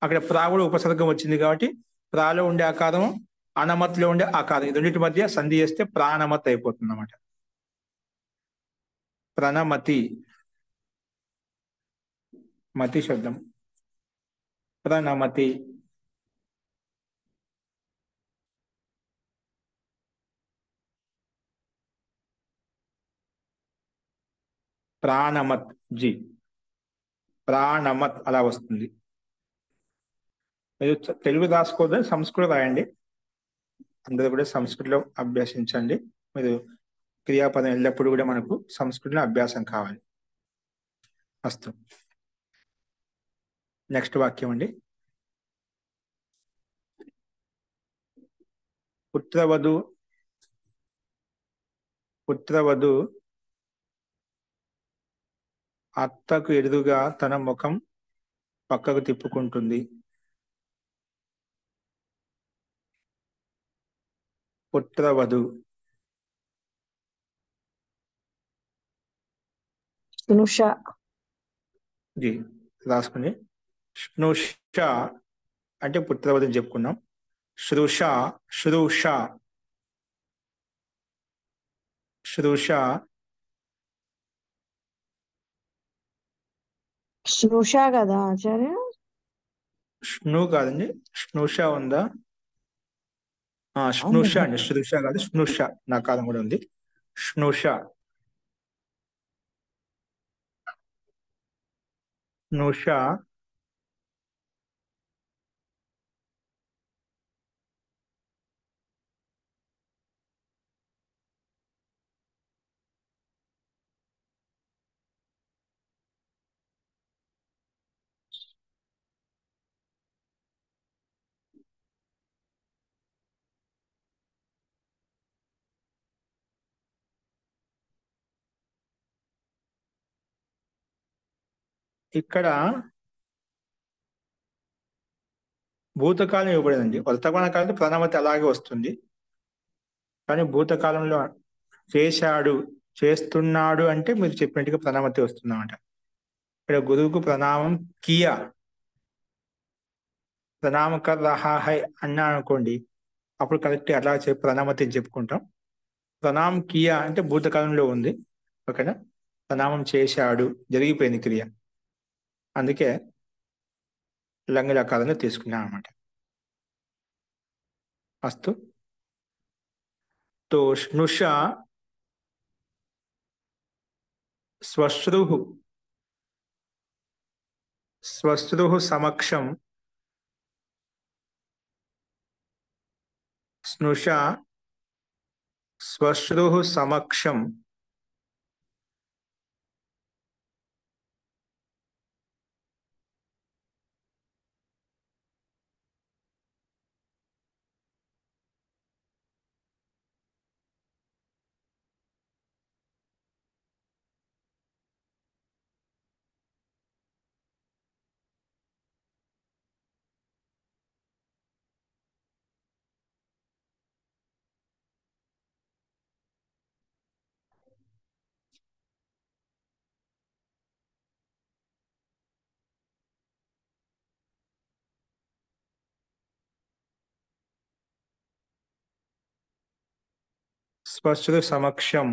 అక్కడ ప్రా కూడా ఉపసర్గం వచ్చింది కాబట్టి ప్రాలో ఉండే ఆకారం, అనమత్లో ఉండే ఆకారం, ఈ రెండింటి మధ్య సంధి చేస్తే ప్రాణమత్ అయిపోతుంది అన్నమాట. ప్రణమతి మతి శబ్దం. ప్రణమతి. ప్రాణమత్ జీ. ప్రాణమత్ అలా వస్తుంది. మీరు తెలుగు రాసుకోవద్దని సంస్కృతం రాయండి. అందరూ కూడా సంస్కృతిలో అభ్యసించండి. మీరు క్రియాపదం ఎల్లప్పుడూ కూడా మనకు సంస్కృతిలో అభ్యాసం కావాలి. అస్తు. నెక్స్ట్ వాక్యం అండి. పుత్రవధు అత్తకు ఎదురుగా తన ముఖం పక్కకు తిప్పుకుంటుంది. పుత్రవధు. జీ రాసుకుని. స్నుష అంటే పుత్రవధుని చెప్పుకున్నాం. శ్రుష శ్రూష శ్రూష స్నుష కదా ఆచార్య? స్ను కాదండి, స్నుష ఉందా? స్నుష అండి, శ్రుష కాదు, స్నుష. నా కాలం కూడా ఉంది. స్నుష స్నుష ఇక్కడ భూతకాలం ఇవ్వబడిందండి. వర్తమాన కాలంలో ప్రణామతి అలాగే వస్తుంది. కానీ భూతకాలంలో చేశాడు, చేస్తున్నాడు అంటే మీరు చెప్పినట్టుగా ప్రణామతి వస్తుందన్నమాట. ఇక్కడ గురువుకు ప్రణామం కియా, ప్రణామకర్ రహా హై అన్నా అనుకోండి, అప్పుడు కరెక్ట్ అలా ప్రణామతి అని చెప్పుకుంటాం. ప్రణామం కియా అంటే భూతకాలంలో ఉంది. ఓకేనా? ప్రణామం చేశాడు, జరిగిపోయింది క్రియ, అందుకే లంగలకారంలో తీసుకున్నాం అనమాట. అస్తు. తో స్నుష శ్వశ్రుః సమక్షం స్నుష శ్వశ్రుః సమక్షం శ్వశ్రు సమక్షం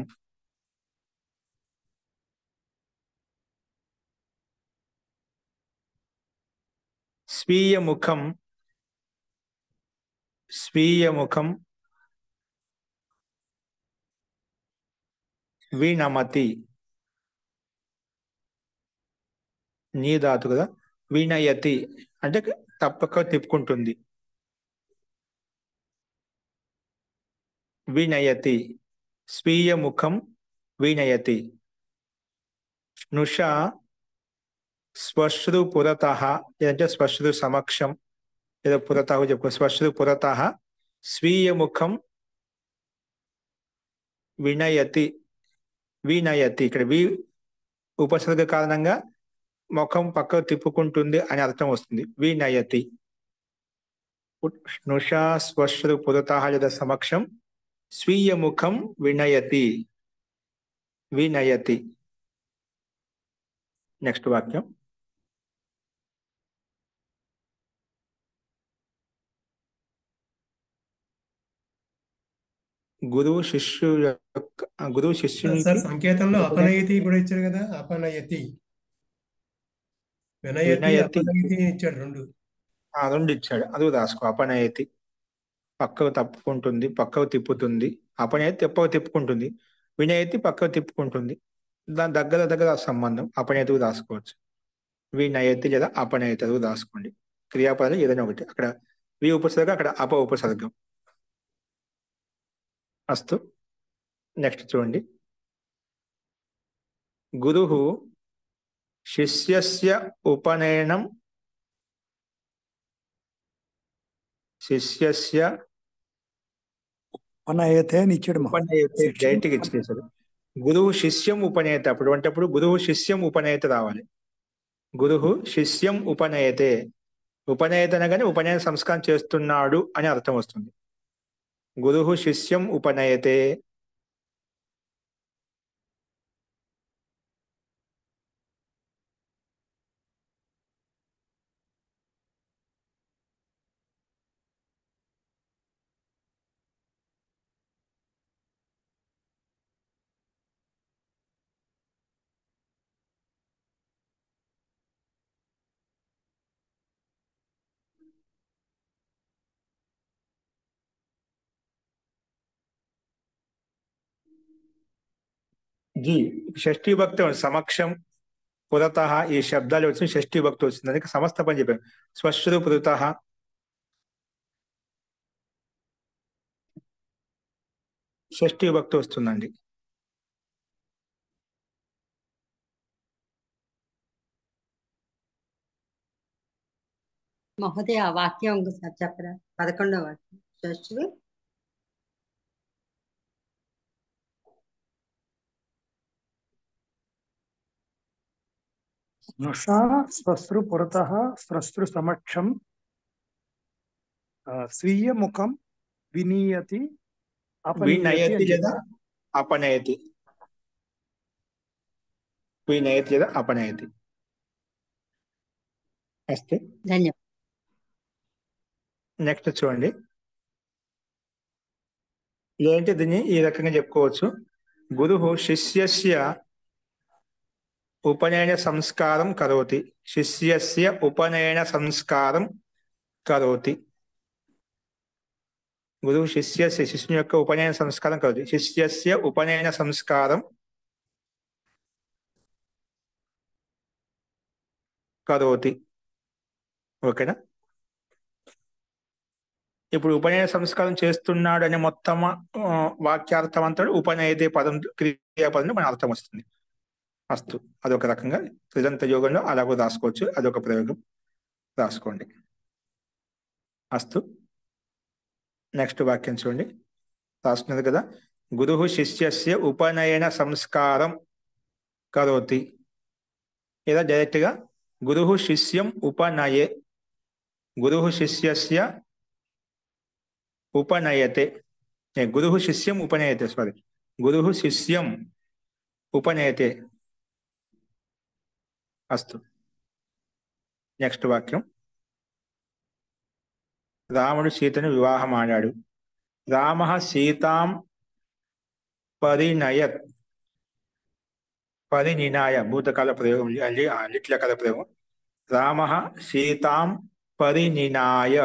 స్వీయముఖం వినమతి. నీ ధాతు కదా. వినయతి అంటే తప్పక తిప్పుకుంటుంది. వినయతి, స్వీయముఖం వినయతి. స్నుష శ్వశ్రు పురతః లేదంటే శ్వశ్రు సమక్షం, ఏదో పురతః చెప్పుకో. శ్వశ్రు పురతః స్వీయముఖం వినయతి. ఇక్కడ ఉపసర్గ కారణంగా ముఖం పక్కకు తిప్పుకుంటుంది అని అర్థం వస్తుంది. వినయతి. స్నుష శ్వశ్రు పురతః లేదా సమక్షం స్వీయముఖం వినయతి. నెక్స్ట్ వాక్యం. గురువు శిష్యునికి సంకేతంలో అపనయతి కూడా ఇచ్చాడు కదా. అపనయతి, వినయతి, అపనయతి ఇచ్చాడు. రెండు ఇచ్చాడు. అది రాసుకో. అపనయతి పక్కకు తప్పుకుంటుంది, పక్కకు తిప్పుతుంది. అపనయతి పక్కకు తిప్పుకుంటుంది, వినయతి పక్కకు తిప్పుకుంటుంది. దాని దగ్గర సంబంధం. అపనయతికి రాసుకోవచ్చు. వినయతి లేదా అపనయతి రాసుకోండి. క్రియాపదాలు ఏదైనా ఒకటి. అక్కడ వి ఉపసర్గం, అక్కడ అప ఉపసర్గం. అస్తు. నెక్స్ట్ చూడండి. గురుః శిష్యస్య ఉపనయనం ఉపనయతే అని ఇచ్చాడు. ఉపనయతే డైరెక్ట్గా ఇచ్చేసాడు. గురువు శిష్యం ఉపనయతే. అప్పుడు గురువు శిష్యం ఉపనయతే రావాలి. గురువు శిష్యం ఉపనయతే. ఉపనయత అనగానే ఉపనయన సంస్కారం చేస్తున్నాడు అని అర్థం వస్తుంది. గురువు శిష్యం ఉపనయతే. జీ షష్ఠీ భక్తి సమక్షం పురతః ఈ శబ్దాలు వచ్చిన షష్ఠీ భక్తి వచ్చింది. అందుకే సమస్త పని చెప్పాను. శ్వశ్రు పురతః షష్ఠీ భక్తి వస్తుందండి. మహోదయ ఆ వాక్యం ఒకసారి చెప్పరా? 11వ వాక్యం. శ్వశ్రు నుషా స్వశ్రు పురతః స్రశ్రు సమక్షం స్వీయ ముఖం వినీయతి అపనీయతి వినయతి అని లేదా చెప్పారు. అపనయతి, వినయతి లేదా అపనయతి. అస్తే ధన్యవాదాలు. నెక్స్ట్ చూడండి, ఏంటి దీన్ని ఈ రకంగా చెప్పుకోవచ్చు. గురువు శిష్యస్య ఉపనయన సంస్కారం కరోతి. శిష్యస్య ఉపనయన సంస్కారం కరోతి. గురువు శిష్యస్య, శిష్యుని యొక్క ఉపనయన సంస్కారం కరోతి. శిష్యస్య ఉపనయన సంస్కారం కరోతి. ఓకేనా? ఇప్పుడు ఉపనయన సంస్కారం చేస్తున్నాడు అనే మొత్తం వాక్యార్థం అంతా ఉపనయతే పదం, క్రియాపదం మన అర్థం వస్తుంది. అస్తు, అదొక రకంగా కృదంత యోగంలో అలాగూ రాసుకోవచ్చు. అదొక ప్రయోగం రాసుకోండి. అస్తు, నెక్స్ట్ వాక్యం చూడండి, రాసుకున్నది కదా. గురువు శిష్యస్య ఉపనయన సంస్కారం కరోతి. లేదా డైరెక్ట్ గా గురువు శిష్యం ఉపనయే, గురువు శిష్యస్య ఉపనయతే, గురువు శిష్యం ఉపనయతే, సారీ, గురువు శిష్యం ఉపనయతే. అస్తు, నెక్స్ట్ వాక్యం, రాముడు సీతను వివాహం ఆడాడు. రామ సీతాం పరిణయత్, పరినినాయ భూతకాల ప్రయోగం, లిట్లకాల ప్రయోగం. రామ సీతాం పరినినాయ,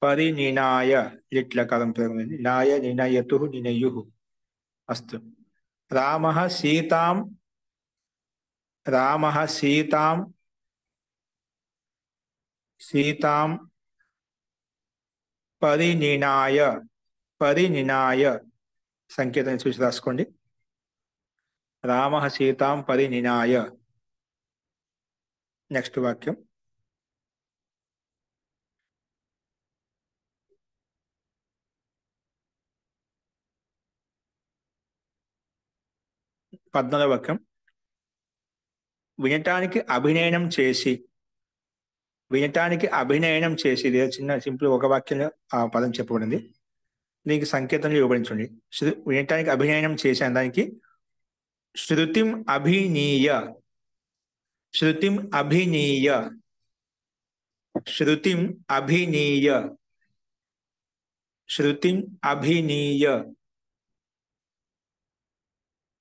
పరినినాయ లిట్లకాలం ప్రయోగం. నాయ నినయతు నినయు. అస్తు, రామ సీతాం, రామ సీతాం, సీతాం పరినినాయ, పరినినాయ సంకేతాన్ని చూసి రాసుకోండి. రామ సీతాం పరినినాయ. నెక్స్ట్ వాక్యం, పద్నాలుగవ వాక్యం, వినటానికి అభినయనం చేసి, వినటానికి అభినయనం చేసి, లేదా చిన్న సింపుల్ ఒక వాక్యంలో ఆ పదం చెప్పబడింది. దీనికి సంకేతంలో ఇవ్వబడించండి. వినటానికి అభినయనం చేసి అనడానికి శృతిం అభినీయ, శృతిం అభినీయ, శృతిం అభినీయ, శృతిం అభినీయ,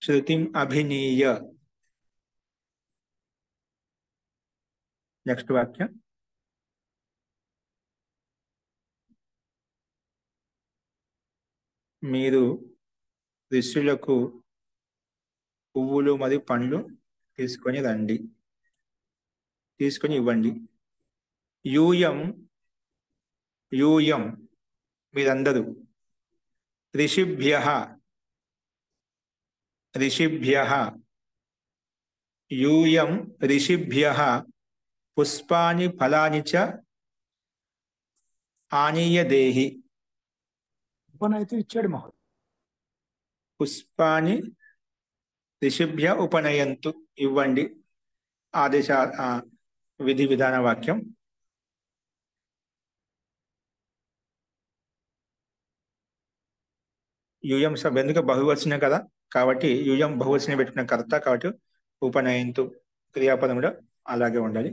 శృతిం అభినీయ. నెక్స్ట్ వాక్యం, మీరు ఋషులకు పువ్వులు మరియు పండ్లు తీసుకొని రండి, తీసుకొని ఇవ్వండి. యూయం, యూయం మీరందరూ, ఋషిభ్యః, ఋషిభ్యః, యూయం ఋషిభ్యః పుష్పాని ఫలాని చ ఆనీయ దేహి. ఉపనయతి ఇచ్చాడు మహోదయ. పుష్పాని ఋషిభ్య ఉపనయంతు, ఇవ్వండి. ఆదేశ విధి విధాన వాక్యం. యూయం సబ్ ఎందుకు బహువచనం కదా, కాబట్టి యూయం బహువచనం పెట్టుకున్న కర్త, కాబట్టి ఉపనయంతు క్రియాపదం కూడా అలాగే ఉండాలి.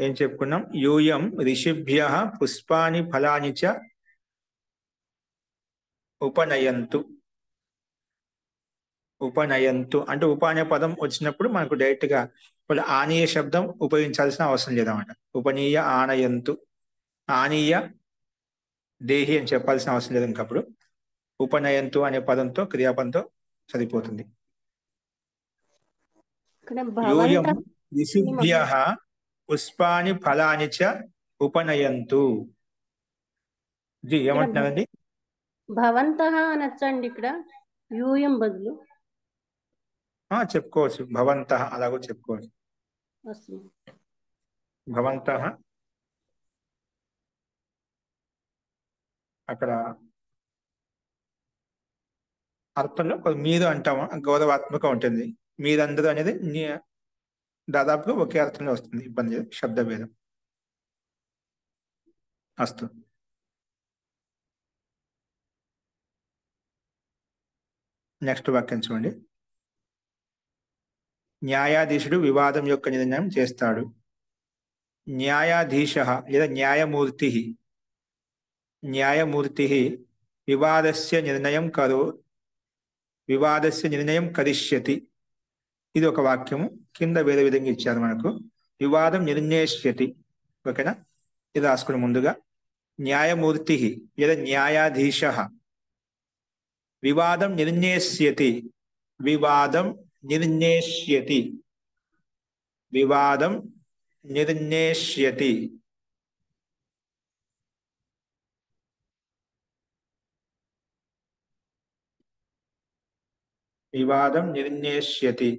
ఏం చెప్పుకున్నాం, యూయం ఋషిభ్య పుష్పాని ఫలాని చ ఉపనయంతు. ఉపనయంతు అంటే ఉప అనే పదం వచ్చినప్పుడు మనకు డైరెక్ట్ గా వాళ్ళు ఆనీయ శబ్దం ఉపయోగించాల్సిన అవసరం లేదన్నమాట. ఉపనీయ ఆనయంతు, ఆనీయ దేహి అని చెప్పాల్సిన అవసరం లేదు. ఇంకప్పుడు ఉపనయంతు అనే పదంతో, క్రియాపదంతో సరిపోతుంది. ఇక్కడ యూయం భవంత ఋషిభ్య పుష్పాని ఫలాని చ ఉపనయంతు. జీ ఏమంటున్నారండి? భవంతః అనొచ్చండి ఇక్కడ యూయం బదులు. చెప్పుకోవచ్చు, భవంతః అలాగో చెప్పుకోవచ్చు. వస్తుంది. భవంతః అక్కడ అర్థంలో మీరు అంటాము, గౌరవాత్మకం ఉంటుంది. మీరందరూ అనేది దాదాపుగా ఒకే అర్థంలో వస్తుంది, ఇబ్బంది లేదు, శబ్ద భేదం. అస్తు. నెక్స్ట్ వాక్యం చూడండి. న్యాయాధీశుడు వివాదం యొక్క నిర్ణయం చేస్తాడు. న్యాయాధీశ లేదా న్యాయమూర్తి వివాదస్య నిర్ణయం కరిష్యతి. ఇది ఒక వాక్యము. కింద వేరే విధంగా ఇచ్చారు మనకు. వివాదం నిర్ణేష్యతి. ఓకేనా? ఇది రాసుకుని ముందుగా న్యాయమూర్తి లేదా న్యాయాధీశ వివాదం నిర్ణేష్యతి. వివాదం నిర్ణేష్యతి. వివాదం నిర్ణేష్యతి. వివాదం నిర్ణేష్యతి.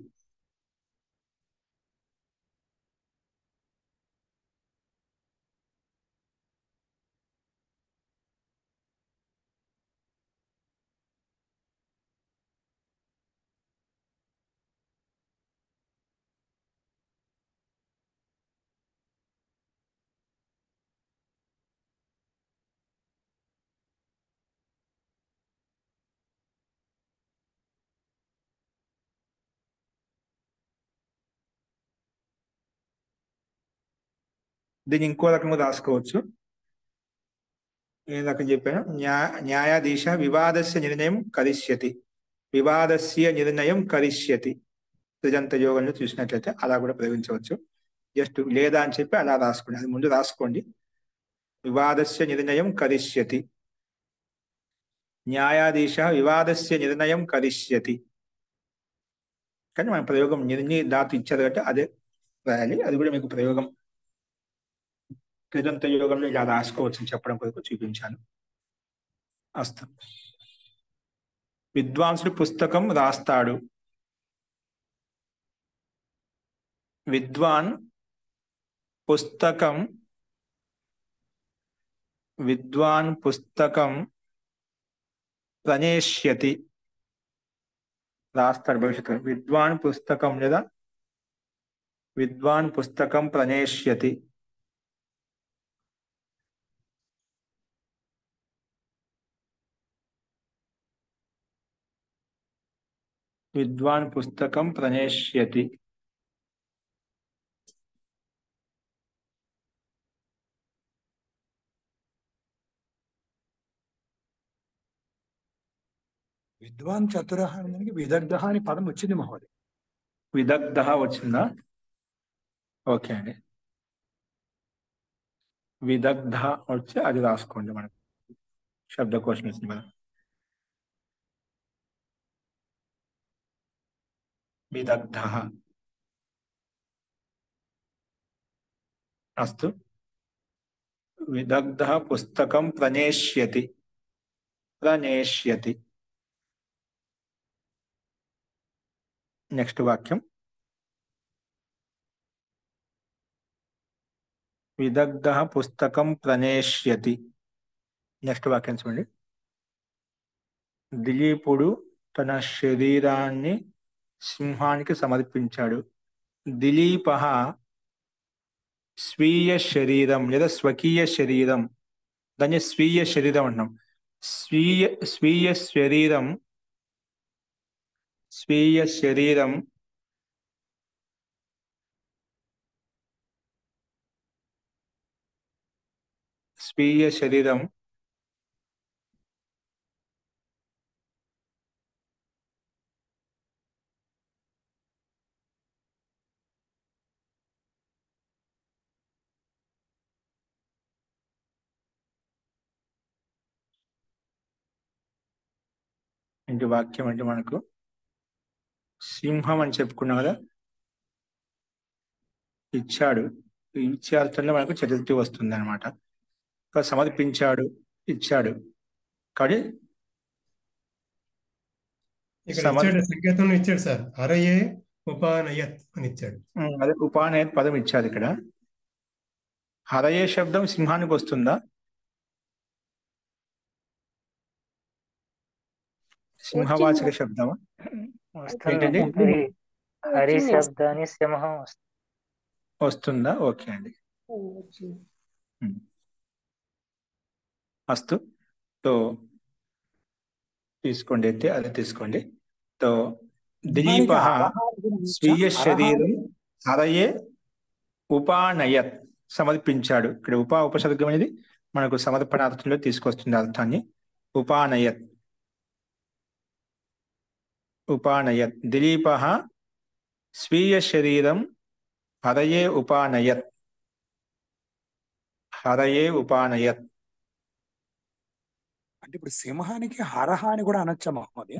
దీన్ని ఇంకో రకంగా రాసుకోవచ్చు. నేను రకం చెప్పాను. న్యాయాధీశ వివాదస్య నిర్ణయం కరిష్యతి. వివాదస్య నిర్ణయం కరిష్యతి. సృజంత యోగంలో చూసినట్లయితే అలా కూడా ప్రయోగించవచ్చు. జస్ట్ లేదా అని చెప్పి అలా రాసుకోండి. అది ముందు రాసుకోండి. వివాదస్య నిర్ణయం కరిష్యతి. న్యాయాధీశ వివాదస్య నిర్ణయం కరిష్యతి. కానీ మన ప్రయోగం నిర్ణయ ధాతు ఇచ్చారు కాబట్టి అదే రాయాలి. అది కూడా మీకు ప్రయోగం కృదంత యోగంలో ఇలా రాసుకోవచ్చని చెప్పడం కొరకు చూపించాను. అస్తు. విద్వాంసుడు పుస్తకం రాస్తాడు. విద్వాన్ పుస్తకం ప్రణేష్యతి. రాస్తాడు భవిష్యత్తు. విద్వాన్ పుస్తకం లేదా విద్వాన్ పుస్తకం ప్రణేష్యతి. విద్వాన్ పుస్తకం ప్రణేష్యతి. విద్వాన్ చతుర అనడానికి విదగ్ధ అని పదం వచ్చింది మహోదయ. విదగ్ధ వచ్చిందా? ఓకే అండి. విదగ్ధ వచ్చి అది రాసుకోండి. మనకు శబ్దకోశం ఇస్తుంది కదా. విదగ్ధ. అస్తు. విదగ్ధ పుస్తకం ప్రణేష్యతి. నెక్స్ట్ వాక్యం. విదగ్ధ పుస్తకం ప్రణేష్యతి. నెక్స్ట్ వాక్యం చూడండి. దిలీపుడు తన శరీరాన్ని సింహానికి సమర్పించాడు. దిలీపః స్వీయ శరీరం లేదా స్వకీయ శరీరం, దాన్ని స్వీయ శరీరం అంటున్నాం. స్వీయ శరీరం ఇంటి వాక్యం అంటే మనకు సింహం అని చెప్పుకున్నాం కదా. ఇచ్చాడు, ఇచ్చే అర్థంలో మనకు చతుర్థి వస్తుంది అనమాట. సమర్పించాడు, ఇచ్చాడు. కానీ ఇక్కడ ఇచ్చాడు, సంకేతం ఇచ్చాడు సార్. హరయే ఉపానయత్ అని ఇచ్చాడు. అదే ఉపానయత్ పదం ఇచ్చాడు ఇక్కడ. హరయే శబ్దం సింహానికి వస్తుందా? సింహవాచక శబ్దమా? ఏంటండి? హరి శబ్దాన్ని సింహం వస్తుంది. వస్తుందా? ఓకే అండి. వచ్చింది. అస్తు. సో తీసుకోండి, అయితే అది తీసుకోండి. సో దిలీప స్వీయ శరీరం హరయే ఉపానయత్ సమర్పించాడు. ఇక్కడ ఉపసర్గం అనేది మనకు సమర్పణార్థంలో తీసుకొస్తుంది అర్థాన్ని. ఉపానయత్ ఉపానయత్ దిలీప స్వీయ శరీరం హరయే ఉపానయత్ హరయే ఉపానయత్. అంటే ఇప్పుడు సింహానికి హరహ అని కూడా అనొచ్చా మహమ్మద్?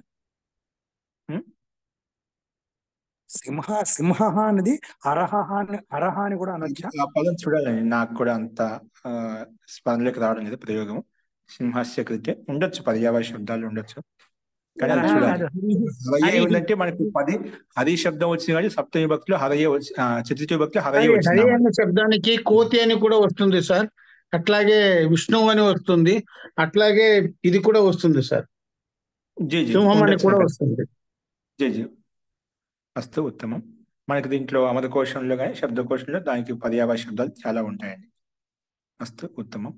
సింహ అనేది హరహ అని కూడా అనొచ్చా? ఆ పదం చూడాలండి, నాకు కూడా అంత స్మరణలోకి రావడం లేదు ప్రయోగం. సింహస్య కృతే ఉండొచ్చు, పర్యావరణ శబ్దాలు ఉండొచ్చు, కానీ అది చూడాలి. హరయే ఏమిటంటే మనకు హరి శబ్దం వచ్చింది, కానీ సప్తమి భక్తులు హరయే చతుర్థి భక్తులు హరయే హరి వచ్చింది. అనే శబ్దానికి కోతి అని కూడా వస్తుంది సార్, అట్లాగే విష్ణువు అని వస్తుంది, అట్లాగే ఇది కూడా వస్తుంది సార్, జీ జీ సింహం అని కూడా ఉండొచ్చు. వస్తుంది. జీ జీ అస్తు ఉత్తమం. మనకి దీంట్లో అమరకోశంలో కానీ శబ్దకోశంలో దానికి పర్యావరణ శబ్దాలు చాలా ఉంటాయండి. అస్తు ఉత్తమం.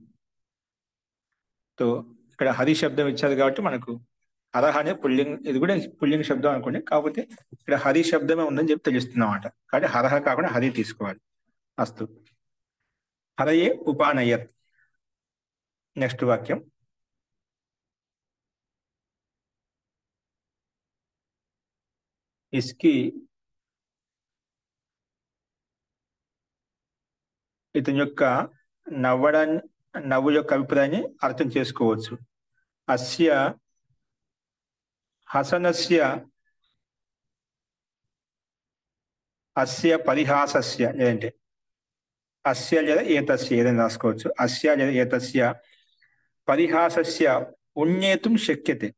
సో ఇక్కడ హరి శబ్దం ఇచ్చారు కాబట్టి మనకు హరహ అనే పుల్లింగ్, ఇది కూడా పుల్లింగ శబ్దం అనుకోండి, కాకపోతే ఇక్కడ హరి శబ్దమే ఉందని చెప్పి తెలుస్తుంది అన్నమాట. కాబట్టి హరహ కాకుండా హరి తీసుకోవాలి. అస్తు. హరయే ఉపానయత్. నెక్స్ట్ వాక్యం. ఇస్కి ఇతని యొక్క నవ్వు యొక్క అభిప్రాయాన్ని అర్థం చేసుకోవచ్చు. అస్య హసనస్య అస్య పరిహాసస్య, లేదంటే అస్య లేదా ఏతస్య ఏదైనా రాసుకోవచ్చు. అస్య లేదా ఏతస్య పరిహాసస్య ఉణ్యేతుం శక్యతే.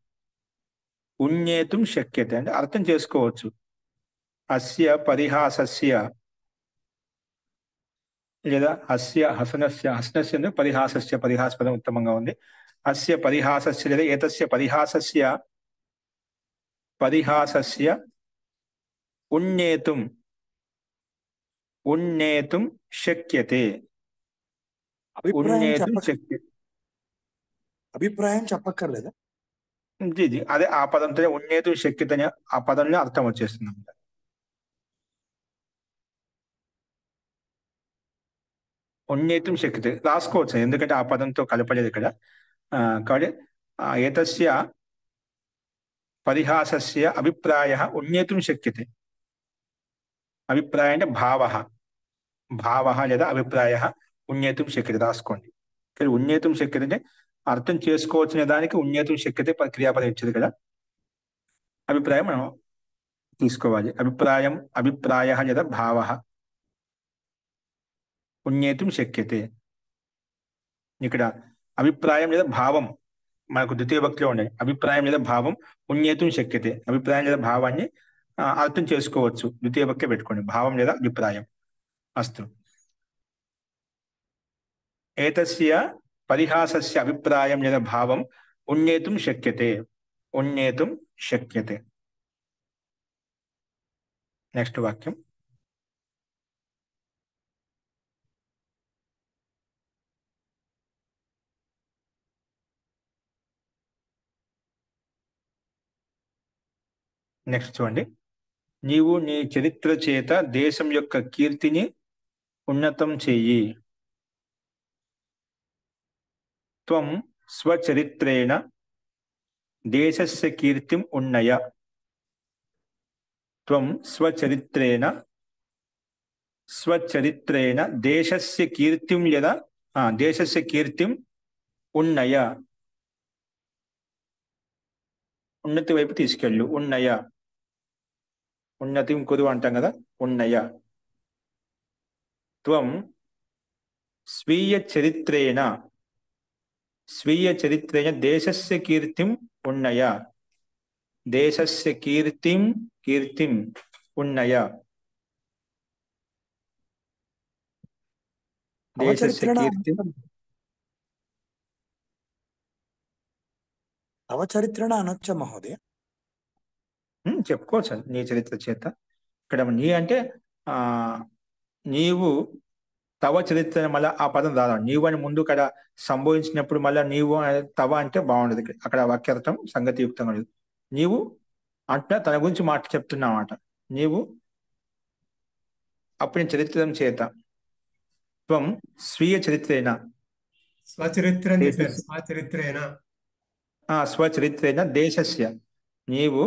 ఉణ్యేతుం శక్యతే అంటే అర్థం చేసుకోవచ్చు. అస్య పరిహాసస్య లేదా అస్య హసనస్య, హసనస్య అంటే పరిహాసస్య, పరిహాసపదం ఉత్తమంగా ఉంది. అస్య పరిహాసస్య లేదా ఏతస్య పరిహాసస్య ఉణ్యేతుం శక్యతే. అభిప్రాయం చెప్పక్కర్లేదా? జీ జీ అదే ఆ పదంతో ఉణ్యేతుం శక్యతే అనే ఆ పదంలో అర్థం వచ్చేస్తుంది. ఉణ్యేతుం శక్యతే రాసుకోవచ్చు, ఎందుకంటే ఆ పదంతో కలపలేదు ఇక్కడ. కాబట్టి ఏతస్య పరిహాసస్య అభిప్రాయ ఉణ్యేతుం శక్యతే. అభిప్రాయ అంటే భావ లేదా అభిప్రాయ ఉణ్యేతుం శక్యతే రాసుకోండి. ఇక్కడ ఉణ్యేతుం శక్యతే అంటే అర్థం చేసుకోవచ్చిన దానికి ఉణ్యేతుం శక్యతే క్రియాపదం ఇచ్చేది కదా. అభిప్రాయం మనం తీసుకోవాలి. అభిప్రాయ లేదా భావ ఉణ్యేతుం శక్యతే. ఇక్కడ అభిప్రాయం లేదా భావం మనకు ద్వితీయ భక్తిలో ఉండే అభిప్రాయం లేదా భావం ఉణ్యేతుం శక్యతే. అభిప్రాయం లేదా భావాన్ని అర్థం చేసుకోవచ్చు, ద్వితీయ భక్తి పెట్టుకోండి, భావం లేదా అభిప్రాయం. అస్తు. ఏతస్య పరిహాసస్య అభిప్రాయం లేదా భావం ఉణ్యేతుం శక్యతే. ఉణ్యేతుం శక్యతే. నెక్స్ట్ వాక్యం. నెక్స్ట్ చూడండి. నీవు నీ చరిత్ర చేత దేశం యొక్క కీర్తిని ఉన్నతం చెయ్యి. త్వం స్వచరిత్రేణ దేశస్య కీర్తిం ఉన్నయ. త్వం స్వచరిత్రేణ దేశస్య కీర్తిం లేదా దేశస్య కీర్తిం ఉన్నయ. ఉన్నతి వైపు తీసుకెళ్ళు. ఉన్నయ, ఉన్నతిం కురు అంటాం కదా. ఉన్నయ. త్వం స్వీయ చరిత్రేణ దేశస్య కీర్తిం ఉన్నయ. దేశస్య కీర్తిం ఉన్నయ. దేశస్య కీర్తిం. అవచరిత్రణ అనొచ్చా మహోదయ? చెప్పుకోవచ్చు నీ చరిత్ర చేత. ఇక్కడ నీ అంటే నీవు తవ చరిత్ర మళ్ళీ ఆ పదం రాదు. నీవు అని ముందు ఇక్కడ సంబోధించినప్పుడు మళ్ళీ నీవు తవ అంటే బాగుండదు. అక్కడ వాక్యార్థం సంగతియుక్తంగా ఉండదు. నీవు అంటే తన గురించి మాట చెప్తున్నామాట. నీవు అప్పుడు చరిత్రం చేత త్వం స్వీయ చరిత్రేణ స్వచరిత్ర అని చెప్పారు. స్వచరిత్రేన స్వచరిత్రేణ దేశస్య నీవు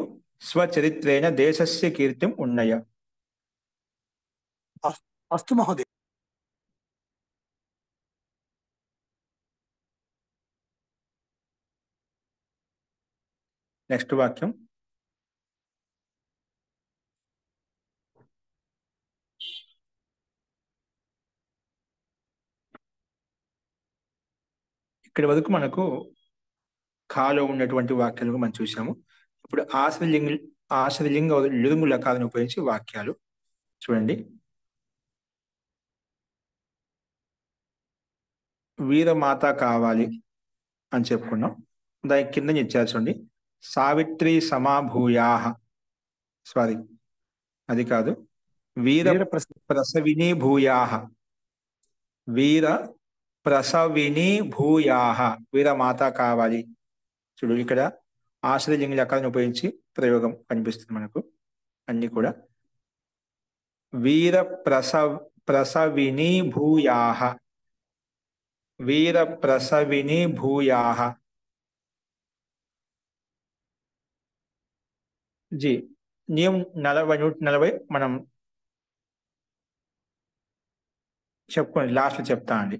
స్వచరిత్రేణ దేశస్య కీర్తిం ఉన్నయ. అస్తు మహోదయ. నెక్స్ట్ వాక్యం ఇక్కడి వరకు మనకు ఖాలో ఉన్నటువంటి వాక్యాలు మనం చూసాము. ఇప్పుడు ఆశ్రలింగ లింగు లకాలను ఉపయోగించి వాక్యాలు చూడండి. వీరమాత కావాలి అని చెప్పుకున్నాం. దాని కింద ఇచ్చారు చూడండి, సావిత్రి సమాభూయాహ, సారీ అది కాదు, వీర ప్రసవిని భూయాహ, వీర ప్రసవిని భూయాహ, వీరమాత కావాలి. చూడు ఇక్కడ ఆశ్రయలింగ లకాలను ఉపయోగించి ప్రయోగం కనిపిస్తుంది మనకు. అన్ని కూడా వీర ప్రసవిని భూయాహ, వీర ప్రసవిని భూయాహ. జీ నియమం 140 మనం చెప్పుకోండి, లాస్ట్ చెప్తా అండి.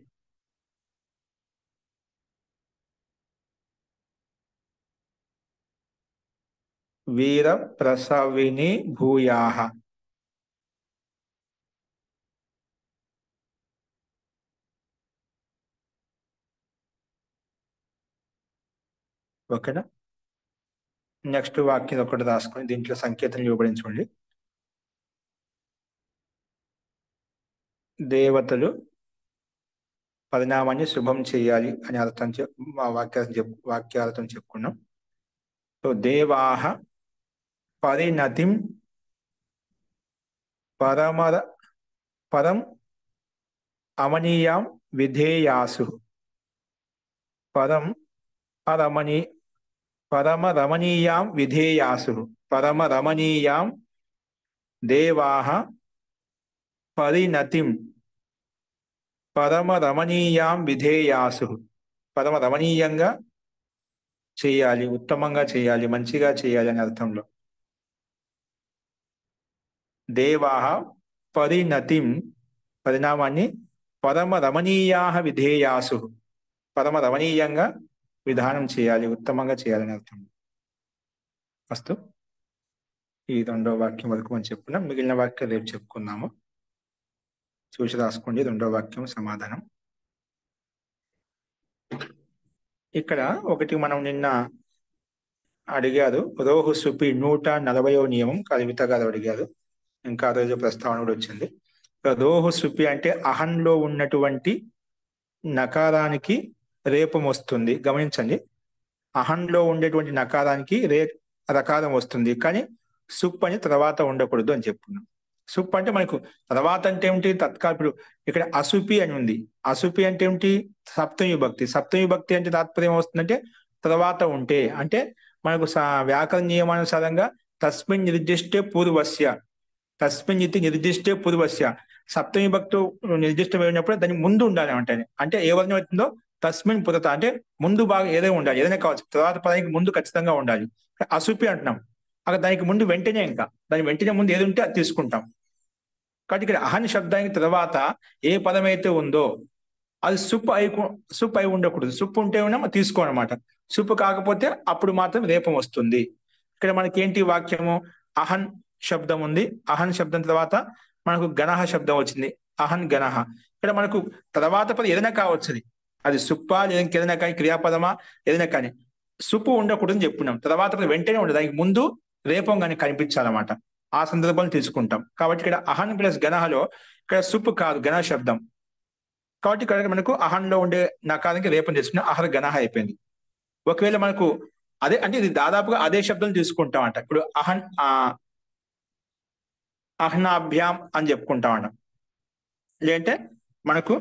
వీర ప్రసవిని భూయాహ. ఓకేనా? నెక్స్ట్ వాక్యం ఒకటి రాసుకొని దీంట్లో సంకేతం ఇవ్వబడింది చూడండి. దేవతలు పరిణామాన్ని శుభం చేయాలి అని అర్థం వాక్యార్థం చెప్పుకున్నాం. సో దేవాహ పరిణతిం పరం అమనీయాం విధేయాసు. పరమరమణీయాం విధేయాసు. పరమరమణీయాం దేవాహ పరిణతిం పరమరమణీయాం విధేయాసు. పరమరమణీయంగా చేయాలి, ఉత్తమంగా చేయాలి, మంచిగా చేయాలి అనే అర్థంలో. దేవాహ పరిణతిం పరిణామాన్ని పరమరమణీయా విధేయాసు, పరమరమణీయంగా విధానం చేయాలి, ఉత్తమంగా చేయాలని అర్థం. అస్తు. ఈ 2వ వాక్యం వరకు మనం చెప్పుకున్నాం. మిగిలిన వాక్యం రేపు చెప్పుకుందాము. చూసి రాసుకోండి 2వ వాక్యం సమాధానం. ఇక్కడ ఒకటి మనం నిన్న అడిగారు, రోహు సుపి 140వ నియమం కవిత గారు అడిగారు. ఇంకా రోజు ప్రస్తావన కూడా వచ్చింది. రోహు సుపి అంటే అహంలో ఉన్నటువంటి నకారానికి రేపం వస్తుంది. గమనించండి, అహంలో ఉండేటువంటి నకారానికి రకారం వస్తుంది, కానీ సుప్ అని తర్వాత ఉండకూడదు అని చెప్పుకున్నాం. సుప్ అంటే మనకు తర్వాత అంటే ఏమిటి, తత్కాలు. ఇక్కడ అసుపి అని ఉంది. అసుపి అంటే ఏమిటి, సప్తమి విభక్తి. సప్తమి విభక్తి అంటే తాత్పర్యం వస్తుందంటే తర్వాత ఉంటే. అంటే మనకు వ్యాకరణ నియమానుసారంగా తస్మిన్ నిర్దిష్టే పూర్వస్య, తస్మిన్ ఇది నిర్దిష్టే పూర్వస్య, సప్తమి విభక్తి నిర్దిష్టమైనప్పుడు దాని ముందు ఉండాలి అంటే ఏ వర్ణం అవుతుందో తస్మిన్ పురత అంటే ముందు బాగా ఏదైనా ఉండాలి, ఏదైనా కావచ్చు, తర్వాత పదానికి ముందు ఖచ్చితంగా ఉండాలి. అసుపి అంటున్నాం, అక్కడ దానికి ముందు వెంటనే, ఇంకా దాని వెంటనే ముందు ఏది ఉంటే అది తీసుకుంటాం. కాబట్టి ఇక్కడ అహన్ శబ్దానికి తర్వాత ఏ పదం అయితే ఉందో అది సుప్ అయి ఉండకూడదు. సుప్ ఉంటే ఉన్నా తీసుకోనమాట. సుప్ కాకపోతే అప్పుడు మాత్రం రేపం వస్తుంది. ఇక్కడ మనకి ఏంటి వాక్యము, అహన్ శబ్దం ఉంది, అహన్ శబ్దం తర్వాత మనకు గణహ శబ్దం వచ్చింది, అహన్ గణహ. ఇక్కడ మనకు తర్వాత పదం ఏదైనా కావచ్చు, అది సుప్పా లేదా ఏదైనా కానీ క్రియాపదమా ఏదైనా కానీ సుప్పు ఉండకూడదని చెప్పుకున్నాం. తర్వాత వెంటనే ఉండదు, దానికి ముందు రేపం కానీ కనిపించాలన్నమాట. ఆ సందర్భాలు తీసుకుంటాం. కాబట్టి ఇక్కడ అహన్ ప్లస్ గణహలో ఇక్కడ సుప్పు కాదు, గణ శబ్దం. కాబట్టి ఇక్కడ మనకు అహన్లో ఉండే నకారానికి రేపం తీసుకున్న అహర్ గణహ అయిపోయింది. ఒకవేళ మనకు అదే అంటే ఇది దాదాపుగా అదే శబ్దం తీసుకుంటామంట. ఇప్పుడు అహనాభ్యాం అని చెప్పుకుంటామంట. లేదంటే మనకు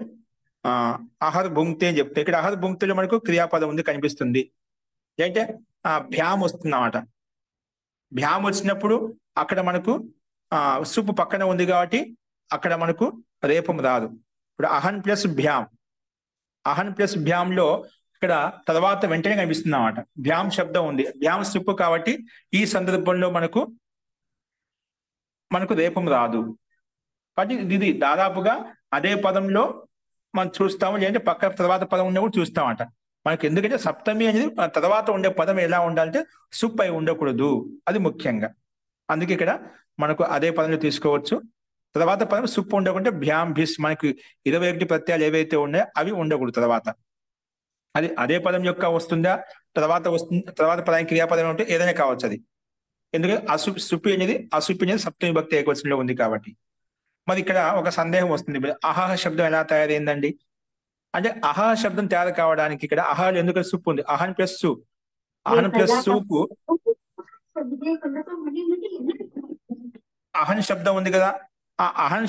అహర్ భుంక్తే అని చెప్తే ఇక్కడ అహర్ భుంక్తిలో మనకు క్రియాపదం ఉంది కనిపిస్తుంది. లేదంటే భ్యామ్ వస్తుందన్నమాట. భ్యామ్ వచ్చినప్పుడు అక్కడ మనకు సుప్పు పక్కన ఉంది కాబట్టి అక్కడ మనకు రేపం రాదు. ఇప్పుడు అహన్ ప్లస్ భ్యామ్, అహన్ ప్లస్ భ్యామ్ లో ఇక్కడ తర్వాత వెంటనే కనిపిస్తుంది అన్నమాట. భ్యామ్ శబ్దం ఉంది, భ్యామ్ సుప్పు కాబట్టి ఈ సందర్భంలో మనకు రేపం రాదు. కాబట్టి ఇది దాదాపుగా అదే పదంలో మనం చూస్తాము, లేదంటే పక్క తర్వాత పదం ఉన్నప్పుడు చూస్తామట. మనకు ఎందుకంటే సప్తమి అనేది తర్వాత ఉండే పదం ఎలా ఉండాలంటే సుప్ అయి ఉండకూడదు, అది ముఖ్యంగా. అందుకే ఇక్కడ మనకు అదే పదంలో తీసుకోవచ్చు. తర్వాత పదం సుప్ ఉండకుంటే భ్యామ్ భిస్ మనకి 21 ప్రత్యయాలు ఏవైతే ఉన్నాయో అవి ఉండకూడదు తర్వాత. అది అదే పదం యొక్క వస్తుందా, తర్వాత పదానికి క్రియాపదం ఉంటే ఏదైనా కావచ్చు అది. ఎందుకంటే సుప్పి అనేది సప్తమి భక్తి ఏకవచనంలో ఉంది కాబట్టి. మరి ఇక్కడ ఒక సందేహం వస్తుంది, అహహ శబ్దం ఎలా తయారైందండి అంటే అహహ శబ్దం తయారు కావడానికి ఇక్కడ అహలు ఎందుకు సుప్పు ఉంది, అహన్ ప్లస్ సు, అహన్ ప్లస్ సుకు అహన్ శబ్దం ఉంది కదా. ఆ అహన్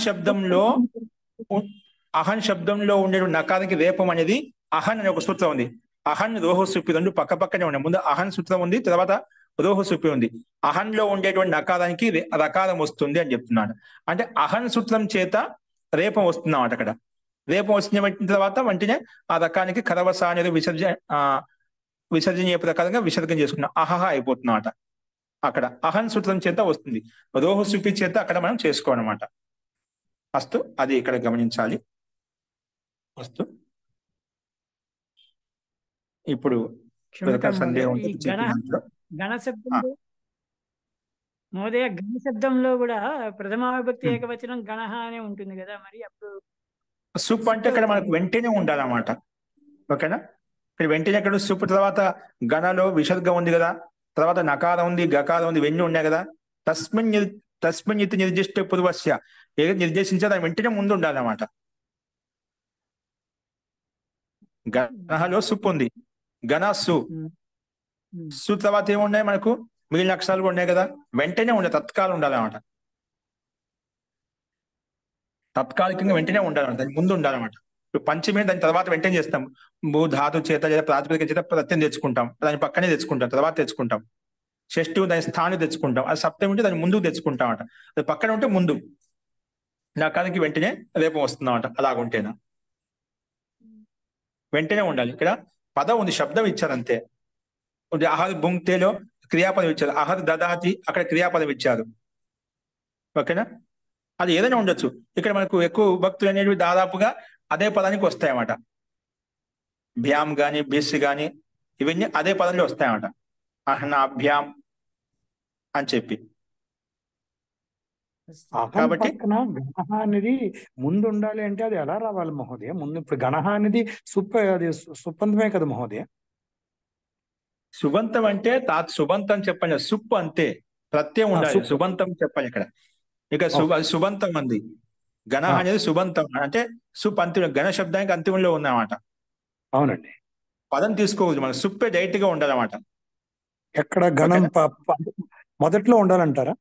శబ్దంలో ఉండే నకారానికి రేపం అనేది అహన్ అనే ఒక సూత్రం ఉంది. అహన్ రోహ సుప్పి రెండు పక్క పక్కనే ఉన్నాయి. ముందు అహన్ సూత్రం ఉంది, తర్వాత రోహ సుప్పి ఉంది. అహన్ లో ఉండేటువంటి నకారానికి రకారం వస్తుంది అని చెప్తున్నాడు. అంటే అహన్ సూత్రం చేత రేపం వస్తుందన్నమాట. అక్కడ రేపం వచ్చిన తర్వాత వెంటనే ఆ రకానికి కరవస అనేది విసర్జనీయ ప్రకారంగా విసర్గం చేసుకున్నాం, అహహ అయిపోతుందన్నమాట. అక్కడ అహన్ సూత్రం చేత వస్తుంది, రోహ సుప్పి చేత అక్కడ మనం చేసుకోవాలన్నమాట. అస్తు, అది ఇక్కడ గమనించాలి. అస్తు, ఇప్పుడు సందేహం ఈ గణ శబ్దంలో మహోదయ, గణ శబ్దంలో కూడా ప్రథమ విభక్తి ఏకవచనం గణహ అనే ఉంటుంది కదా, మరి అప్పుడు సుప్ అంటే ఇక్కడ మనకు వెంటనే ఉండాలన్నమాట. ఓకేనా, ఇక్కడ వెంటనే ఇక్కడ సుప్ తర్వాత గణలో విసర్గం ఉంది కదా, తర్వాత నకారం ఉంది, గకారం ఉంది, ఇవన్నీ ఉన్నాయి కదా. తస్మిన్ ఇతి నిర్దిష్ట పూర్వస్య ఏదైతే నిర్దేశించాలో దాని వెంటనే ముందు ఉండాలన్నమాట. గణహలో సుప్ ఉంది, గణ సు తర్వాత ఏమున్నాయి మనకు మిగిలిన అక్షరాలు కూడా ఉన్నాయి కదా, వెంటనే ఉండాలి, తత్కాలం ఉండాలన్నమాట. తత్కాలికంగా వెంటనే ఉండాలన్నమాట, దాని ముందు ఉండాలన్నమాట. ఇప్పుడు పంచమే దాని తర్వాత వెంటనే చేస్తాం, భూ ధాతు చేత లేదా ప్రాతిపదిక చేత ప్రత్యయం తెచ్చుకుంటాం, దాని పక్కనే తెచ్చుకుంటాం, తర్వాత తెచ్చుకుంటాం. షష్ఠి దాని స్థానం తెచ్చుకుంటాం, అది సప్తమి ఉంటే దాన్ని ముందుకు తెచ్చుకుంటాం అంట. అది పక్కన ఉంటే ముందు, నకారానికి వెంటనే రేపం వస్తుందన్నమాట. అలాగుంటేనా వెంటనే ఉండాలి. ఇక్కడ పదం ఉంది, శబ్దం ఇచ్చారు అంతే. అహర్ భుంక్తేలో క్రియాపదం ఇచ్చారు, అహర్ దదాతి అక్కడ క్రియాపదం ఇచ్చారు. ఓకేనా, అది ఏదైనా ఉండొచ్చు. ఇక్కడ మనకు ఎక్కువ భక్తులు అనేవి దాదాపుగా అదే పదానికి వస్తాయన్నమాట. భ్యామ్ గాని బిస్ గాని ఇవన్నీ అదే పదంలో వస్తాయన్నమాట. అహ్నాభ్యాం అని చెప్పి. కాబట్టి గణహ అనేది ముందు ఉండాలి అంటే అది ఎలా రావాలి మహోదయ? ముందు ఇప్పుడు గణహ అనేది అది సుప్పంతమే కదా మహోదయ? సుబంతం అంటే సుబంతం చెప్పండి, సుప్పు అంతే, ప్రత్యయం ఉండాలి, సుబంతం చెప్పాలి ఇక్కడ. ఇక సుబంతం అంది, గణ అనేది సుబంతం అంటే సుప్ అంతిమ, గణ శబ్దానికి అంతిమంలో ఉందన్నమాట. అవునండి, పదం తీసుకోవచ్చు మనం, సుప్పే డైరెక్ట్ గా ఉండాలన్నమాట. ఎక్కడ గణం మొదట్లో ఉండాలంటారా?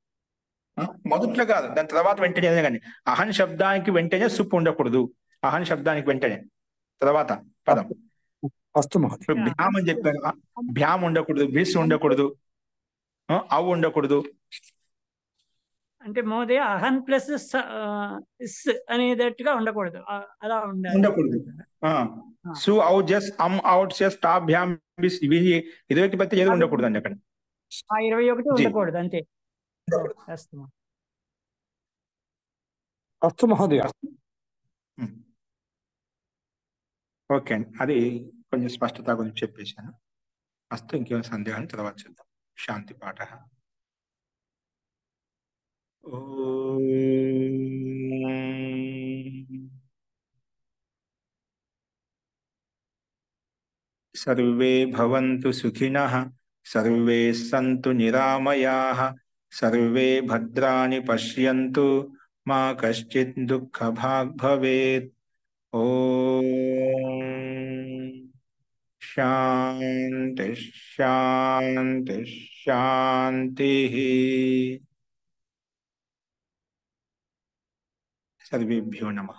మొదట్లో కాదు, దాని తర్వాత వెంటనే కానీ. అహన్ శబ్దానికి వెంటనే సుప్పు ఉండకూడదు, అహన్ శబ్దానికి వెంటనే తర్వాత పదం. భ్యామ్ అని చెప్పాను, భ్యామ్ ఉండకూడదు, బిస్ ఉండకూడదు, అవు ఉండకూడదు. అంటే మహోదయ అహన్ ప్లస్ ఇస్ అనేటట్టుగా ఉండకూడదు, అలా ఉండకూడదు. సు ఔ జస్ అమ్ అవుట్ జస్ టాప్ భ్యామ్ బిస్ ఇవి 21 ప్రతి ఏది ఉండకూడదు అండి అక్కడ. 21 ఉండకూడదు అంతే. అస్తు మహోదయ. ఓకే అండి, అది కొంచెం స్పష్టత గురించి చెప్పేశాను. అస్తు, ఇంకేమైనా సందేహాన్ని తర్వాత చూద్దాం. శాంతి పాఠ. సర్వే భవంతు సుఖినః, సర్వే సంతు నిరామయాః, సర్వే భద్రాణి పశ్యంతు, మా కశ్చిత్ దుఃఖభాగ్ భవేత్. ఓం శాంతి శాంతి శాంతి. సర్వేభ్యో నమః.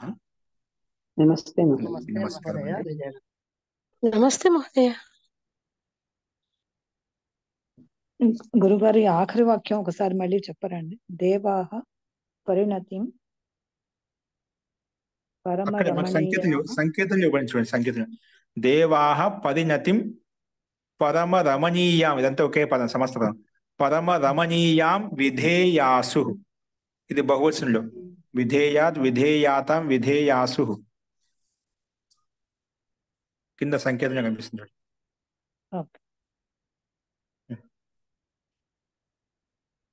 నమస్తే అందరికీ నమస్కారం అండి. నమస్తే మహోదయ. గురుగారి ఆఖరి వాక్యం ఒకసారి మళ్ళీ చెప్పరండి. దేవాహ పరిణతిం పరమ అక్కడ మనకు రమణీయ సంకేతం ఇవ్వండి, చూడండి సంకేతం. దేవాహ పరిణతిం పరమ రమణీయాం, ఇదంతా ఒకే పదం, సమస్త పదం. పరమ రమణీయాం విధేయాసు, ఇది బహువచనంలో. విధేయాత్, విధేయాతాం, విధేయాసు, కింద సంకేతంగా కనిపిస్తుంది. ఓకే.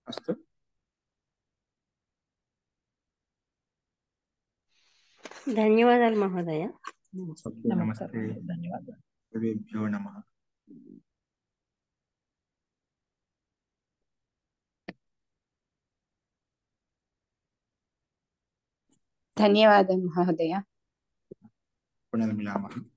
అస్తు. ధన్యవాదాలు మహోదయ. ఓకే, నమస్తే. ధన్యవాదాలు. గురుభ్యో నమః. ధన్యవాదాలు మహోదయ. పునర్మిలామः.